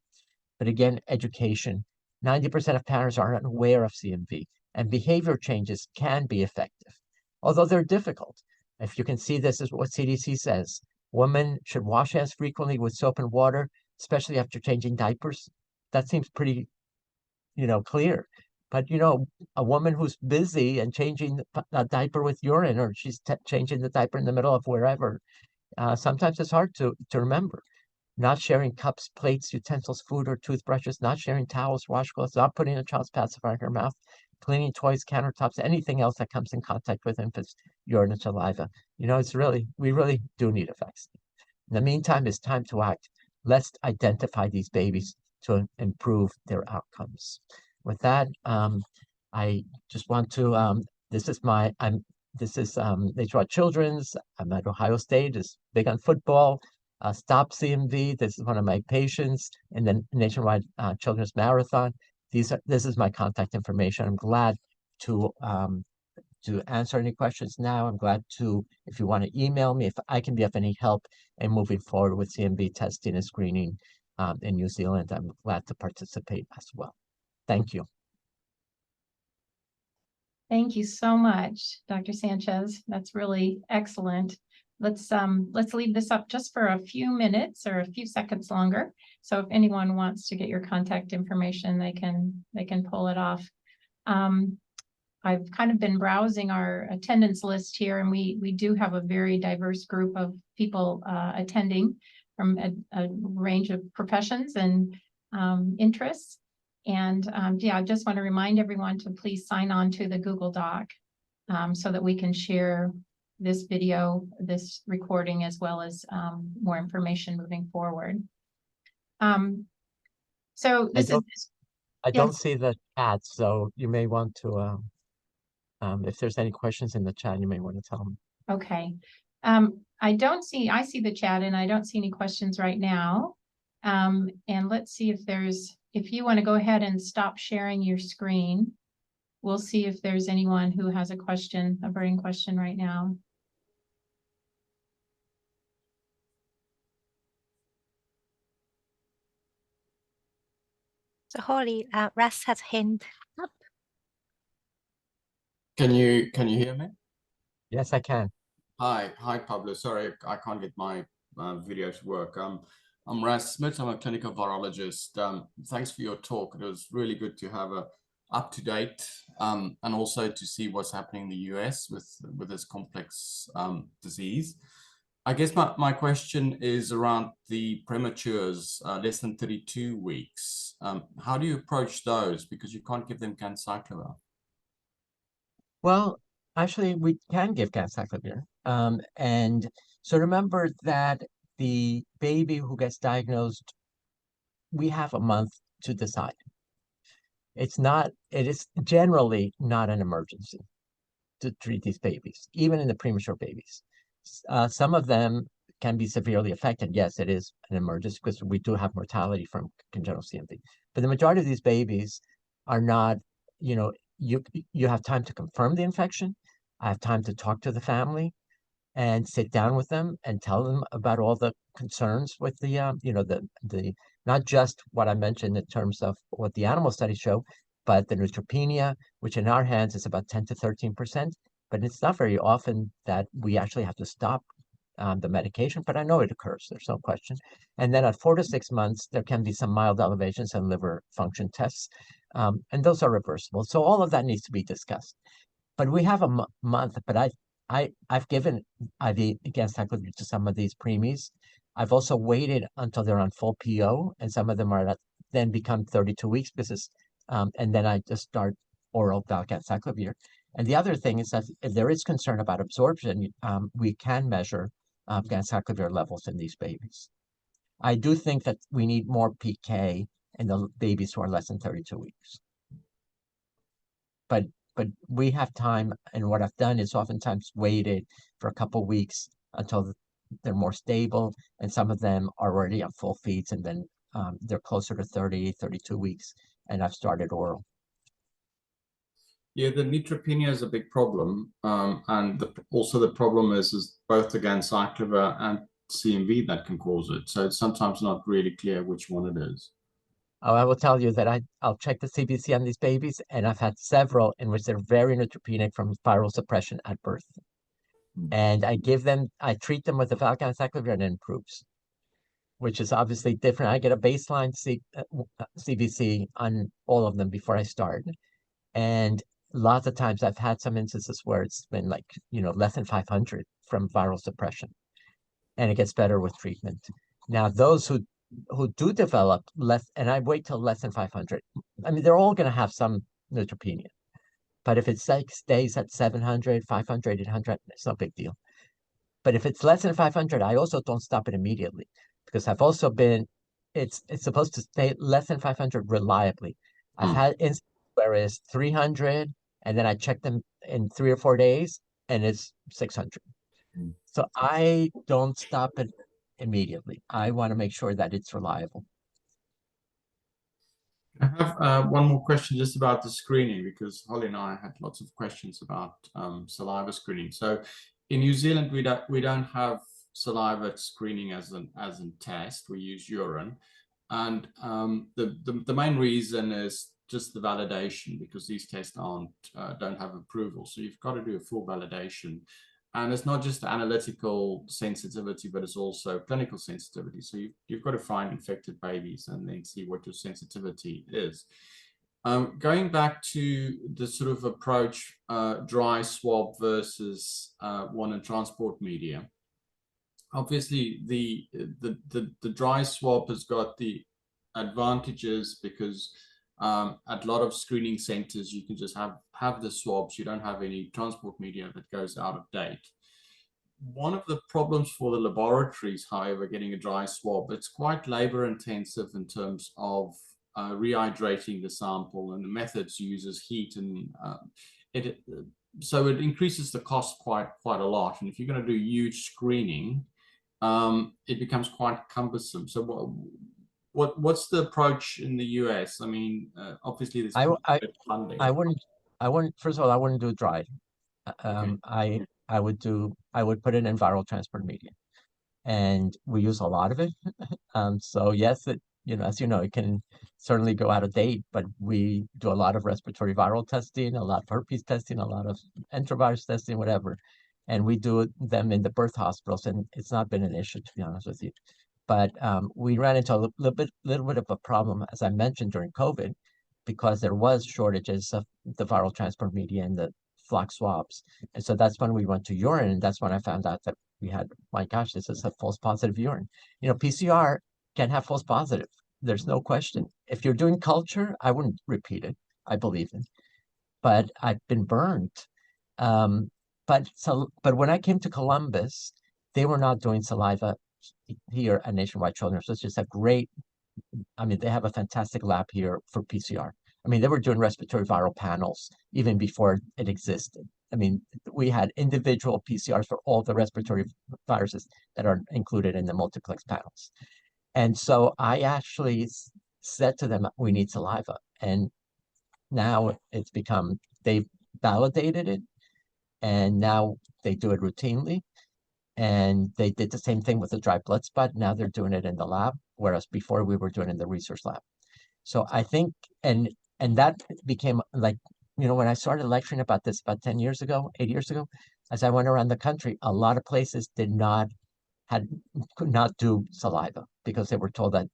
But again, education. 90% of parents are unaware of CMV, and behavior changes can be effective, although they're difficult. If you can see, this is what CDC says. Women should wash hands frequently with soap and water, especially after changing diapers. That seems pretty, clear. But, a woman who's busy and changing a diaper with urine, or she's changing the diaper in the middle of wherever, sometimes it's hard to remember. Not sharing cups, plates, utensils, food, or toothbrushes, not sharing towels, washcloths, not putting a child's pacifier in her mouth, cleaning toys, countertops, anything else that comes in contact with infants' urine and saliva. We really do need a vaccine. In the meantime, it's time to act. Let's identify these babies to improve their outcomes. With that, I just want to, this is Nationwide Children's. I'm at Ohio State, is big on football. Stop CMV. This is one of my patients in the Nationwide Children's Marathon. This is my contact information. I'm glad to answer any questions now. I'm glad to, if you want to email me, if I can be of any help in moving forward with CMV testing and screening in New Zealand. I'm glad to participate as well. Thank you. Thank you so much, Dr. Sanchez. That's really excellent. Let's leave this up just for a few minutes or a few seconds longer. So if anyone wants to get your contact information, they can pull it off. I've kind of been browsing our attendance list here, and we do have a very diverse group of people attending from a range of professions and interests. And yeah, I just want to remind everyone to please sign on to the Google Doc so that we can share this video, this recording, as well as more information moving forward. So this is. I don't see the chat, so you may want to, if there's any questions in the chat, you may want to tell them. Okay. I see the chat and I don't see any questions right now. And let's see if you want to go ahead and stop sharing your screen, we'll see if there's anyone who has a question, a burning question right now. So Holly, Russ has hand up. Can you hear me? Yes, I can. Hi, Pablo. Sorry, I can't get my video to work. I'm Ras Smith. I'm a clinical virologist. Thanks for your talk. It was really good to have a up-to-date and also to see what's happening in the US with this complex disease. I guess my question is around the prematures, less than 32 weeks. How do you approach those? Because you can't give them ganciclovir. Well, actually, we can give ganciclovir. And so remember that the baby who gets diagnosed, we have a month to decide. It is generally not an emergency to treat these babies, even in the premature babies. Some of them can be severely affected. Yes, it is an emergency because we do have mortality from congenital CMV. But the majority of these babies are not, you have time to confirm the infection. I have time to talk to the family and sit down with them and tell them about all the concerns with the not just what I mentioned in terms of what the animal studies show, but the neutropenia, which in our hands is about 10 to 13%. But it's not very often that we actually have to stop the medication, but I know it occurs, there's no question. And then at 4 to 6 months, there can be some mild elevations in liver function tests, and those are reversible. So all of that needs to be discussed. But we have a month, but I've given IV ganciclovir to some of these preemies. I've also waited until they're on full PO, and some of them are then become 32 weeks because and then I just start oral ganciclovir. And the other thing is that if there is concern about absorption, we can measure ganciclovir levels in these babies. I do think that we need more PK in the babies who are less than 32 weeks. But we have time, and what I've done is oftentimes waited for a couple of weeks until they're more stable, and some of them are already on full feeds, and then they're closer to 30, 32 weeks, and I've started oral. Yeah, the neutropenia is a big problem, and also the problem is both the ganciclovir and CMV that can cause it. So it's sometimes not really clear which one it is. Oh, I will tell you that I'll check the CBC on these babies, and I've had several in which they're very neutropenic from viral suppression at birth. And I treat them with the ganciclovir and it improves, which is obviously different. I get a baseline CBC on all of them before I start. And lots of times I've had some instances where it's been like, less than 500 from viral suppression, and it gets better with treatment. Now, those who do develop less, and I wait till less than 500. I mean, they're all going to have some neutropenia, but if it stays at 700, 500, 800, it's no big deal. But if it's less than 500, I also don't stop it immediately, because I've also been, it's supposed to stay less than 500 reliably. I've had instances where it's 300, and then I check them in 3 or 4 days, and it's 600. So I don't stop it immediately. I want to make sure that it's reliable. I have one more question just about the screening, because Holly and I had lots of questions about saliva screening. So in New Zealand, we don't have saliva screening as a test. We use urine. And the main reason is just the validation, because these tests don't have approval. So you've got to do a full validation. And it's not just analytical sensitivity, but it's also clinical sensitivity. So you've got to find infected babies and then see what your sensitivity is. Going back to the sort of approach, dry swab versus one in transport media. Obviously, the dry swab has got the advantages because at a lot of screening centers, you can just have the swabs. You don't have any transport media that goes out of date. One of the problems for the laboratories, however, getting a dry swab, it's quite labor intensive in terms of rehydrating the sample, and the methods uses heat, and so it increases the cost quite a lot. And if you're going to do huge screening, it becomes quite cumbersome. So what's the approach in the US? I mean, obviously there's funding. I wouldn't, first of all, I wouldn't do dry. I would put it in viral transport media, and we use a lot of it. So yes, as you know, it can certainly go out of date, but we do a lot of respiratory viral testing, a lot of herpes testing, a lot of enterovirus testing, whatever. And we do them in the birth hospitals, and it's not been an issue, to be honest with you. But we ran into a little bit of a problem, as I mentioned, during COVID, because there was shortages of the viral transport media and the flock swabs. And so that's when we went to urine, and that's when I found out that we had, my gosh, this is a false positive urine. PCR can have false positive. There's no question. If you're doing culture, I wouldn't repeat it. I believe in, but I've been burned. But when I came to Columbus, they were not doing saliva here at Nationwide Children's. So it's just they have a fantastic lab here for PCR. I mean, they were doing respiratory viral panels even before it existed. I mean, we had individual PCRs for all the respiratory viruses that are included in the multiplex panels. And so I actually said to them, we need saliva. And now they've validated it, and now they do it routinely. And they did the same thing with the dry blood spot. Now they're doing it in the lab, whereas before we were doing it in the research lab. So I think, and that became like, when I started lecturing about this about 8 years ago, as I went around the country, a lot of places could not do saliva because they were told that.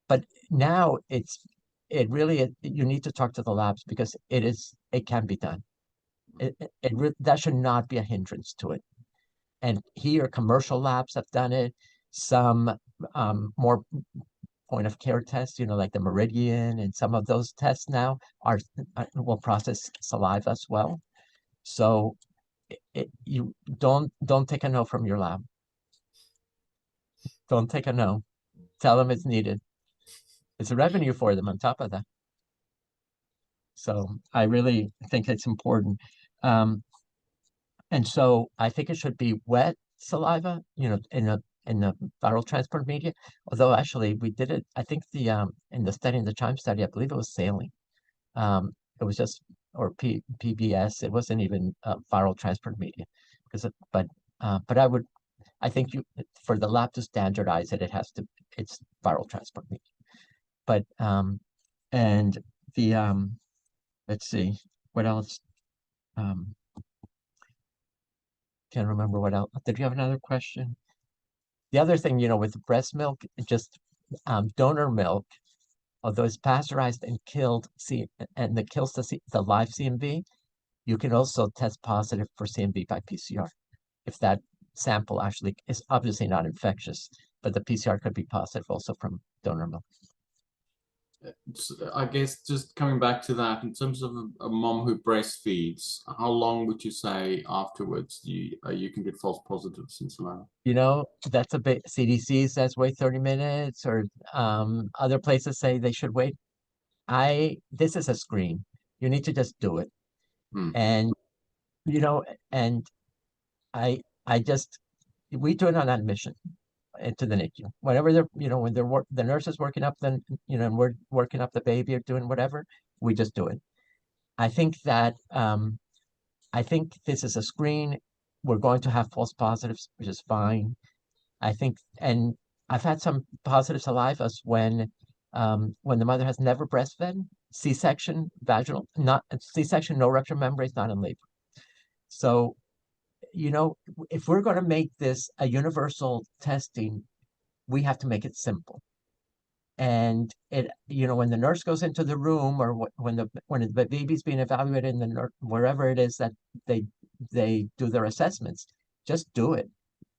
But now you need to talk to the labs because it can be done. That should not be a hindrance to it. And here, commercial labs have done it. Some more point of care tests, like the Meridian, and some of those tests now will process saliva as well. So you don't take a no from your lab. Don't take a no. Tell them it's needed. It's a revenue for them on top of that. So I really think it's important. And so I think it should be wet saliva, in the viral transport media. Although actually we did it, I think in the CHIME study, I believe it was saline. It was just, or PBS. It wasn't even viral transport media, but I think for the lab to standardize it, it's viral transport media. But and let's see what else. Can't remember what else. Did you have another question? The other thing, with breast milk, just donor milk, although it's pasteurized and killed, and it kills the live CMV, you can also test positive for CMV by PCR. If that sample actually is obviously not infectious, but the PCR could be positive also from donor milk. I guess just coming back to that, in terms of a mom who breastfeeds, how long would you say afterwards you can get false positives in saliva? That's a bit. CDC says wait 30 minutes, or other places say they should wait. This is a screen. You need to just do it. And and we do it on admission into the NICU. Whenever when the nurse is working up, then and we're working up the baby or doing whatever, we just do it. I think that this is a screen. We're going to have false positives, which is fine. I think, and I've had some positive salivas when the mother has never breastfed, C-section, vaginal, not C-section, no rupture membranes, not in labor. So, you know, if we're going to make this a universal testing, we have to make it simple. And it, you know, when the nurse goes into the room, or when the baby's being evaluated in the wherever it is that they do their assessments, just do it.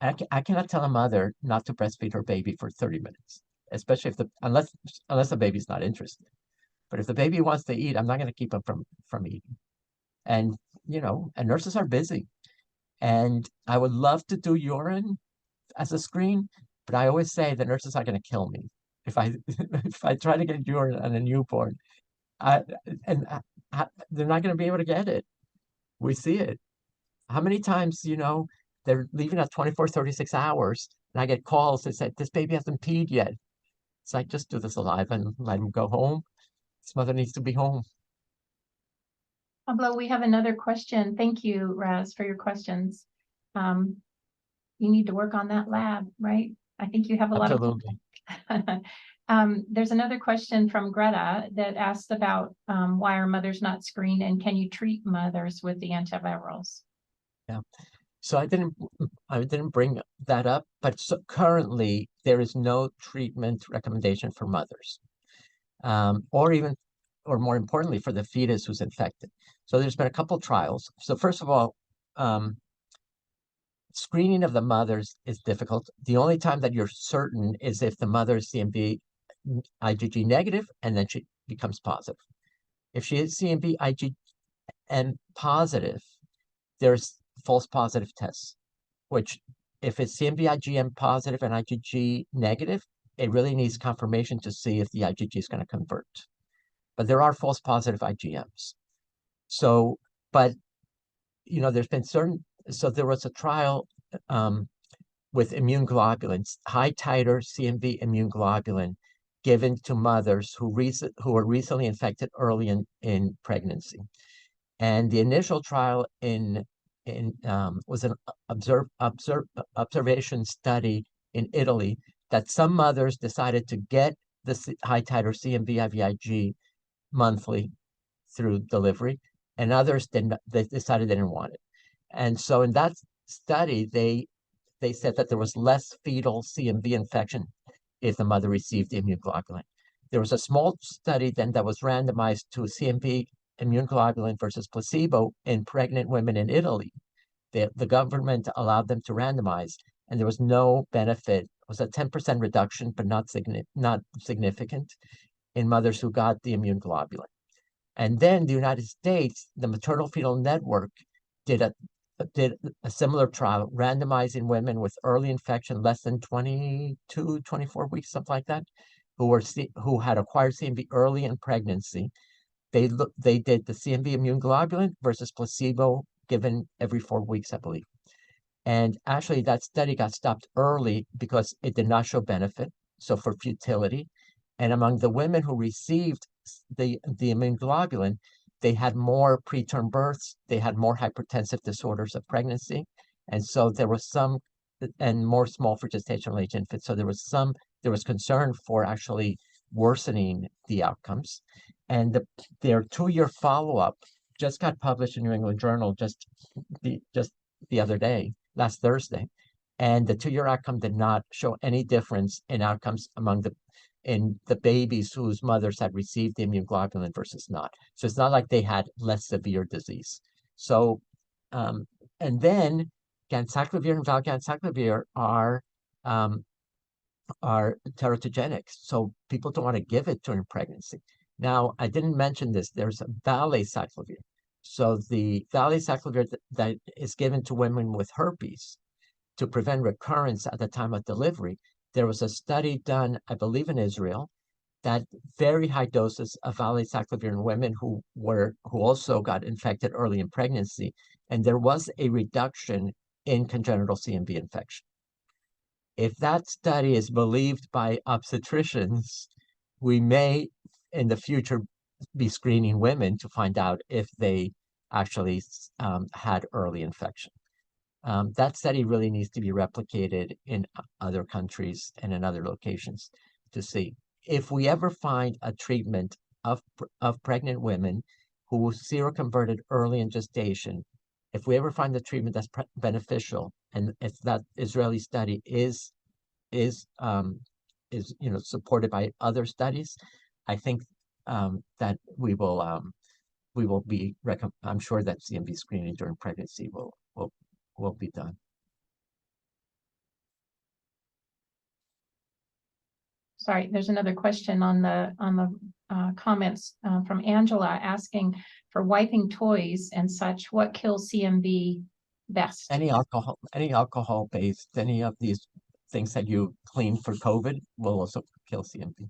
I cannot tell a mother not to breastfeed her baby for 30 minutes, especially if unless the baby's not interested. But if the baby wants to eat, I'm not going to keep them from eating. And you know, and nurses are busy. And I would love to do urine as a screen, but I always say the nurses are going to kill me if I if I try to get urine on a newborn. I, and they're not going to be able to get it. We see it. How many times, you know, they're leaving at 24, 36 hours, and I get calls that say, this baby hasn't peed yet. It's like, just do this alive and let him go home. His mother needs to be home. Pablo, we have another question. Thank you, Raz, for your questions. You need to work on that lab, right? I think you have a lot of. Absolutely. There's another question from Greta that asks about why are mothers not screened, and can you treat mothers with the antivirals? Yeah. So I didn't bring that up, but currently there is no treatment recommendation for mothers, or more importantly, for the fetus who's infected. So there's been a couple trials. So first of all, screening of the mothers is difficult. The only time that you're certain is if the mother is CMV IgG negative and then she becomes positive. If she is CMV IgM positive, there's false positive tests, which if it's CMV IgM positive and IgG negative, it really needs confirmation to see if the IgG is going to convert. But there are false positive IgMs. So, but, you know, there's been so there was a trial with immune globulins, high titer CMV immune globulin given to mothers who were recently infected early in pregnancy. And the initial trial was an observation study in Italy that some mothers decided to get the high titer CMV IVIG monthly through delivery, and others didn't. They decided they didn't want it. And so in that study, they said that there was less fetal CMV infection if the mother received the immune globulin. There was a small study then that was randomized to CMV immune globulin versus placebo in pregnant women in Italy. The government allowed them to randomize, and there was no benefit. It was a 10% reduction, but not significant in mothers who got the immune globulin. And then the United States, the Maternal Fetal Network did a similar trial, randomizing women with early infection, less than 22, 24 weeks, something like that, who had acquired CMV early in pregnancy. They did the CMV immune globulin versus placebo given every 4 weeks, I believe. And actually that study got stopped early because it did not show benefit, so for futility. And among the women who received the immune globulin, they had more preterm births, they had more hypertensive disorders of pregnancy, and so there was some, and more small for gestational age infants. So there was concern for actually worsening the outcomes. And their 2-year follow-up just got published in New England Journal just the other day, last Thursday. And the 2-year outcome did not show any difference in outcomes in the babies whose mothers had received the immune globulin versus not. So it's not like they had less severe disease. So, and then ganciclovir and valganciclovir are teratogenic. So people don't want to give it during pregnancy. Now, I didn't mention this. There's a valacyclovir. So the valacyclovir that is given to women with herpes to prevent recurrence at the time of delivery. There was a study done, I believe, in Israel, that very high doses of valacyclovir in women who also got infected early in pregnancy, and there was a reduction in congenital CMV infection. If that study is believed by obstetricians, we may in the future be screening women to find out if they actually had early infection. That study really needs to be replicated in other countries and in other locations to see if we ever find a treatment of pregnant women who seroconverted early in gestation. If we ever find the treatment that's beneficial, and if that Israeli study is supported by other studies, I think that we will be. I'm sure that CMV screening during pregnancy will be done. Sorry, there's another question on the comments from Angela asking for wiping toys and such. What kills CMV best? Any alcohol based, any of these things that you clean for COVID will also kill CMV.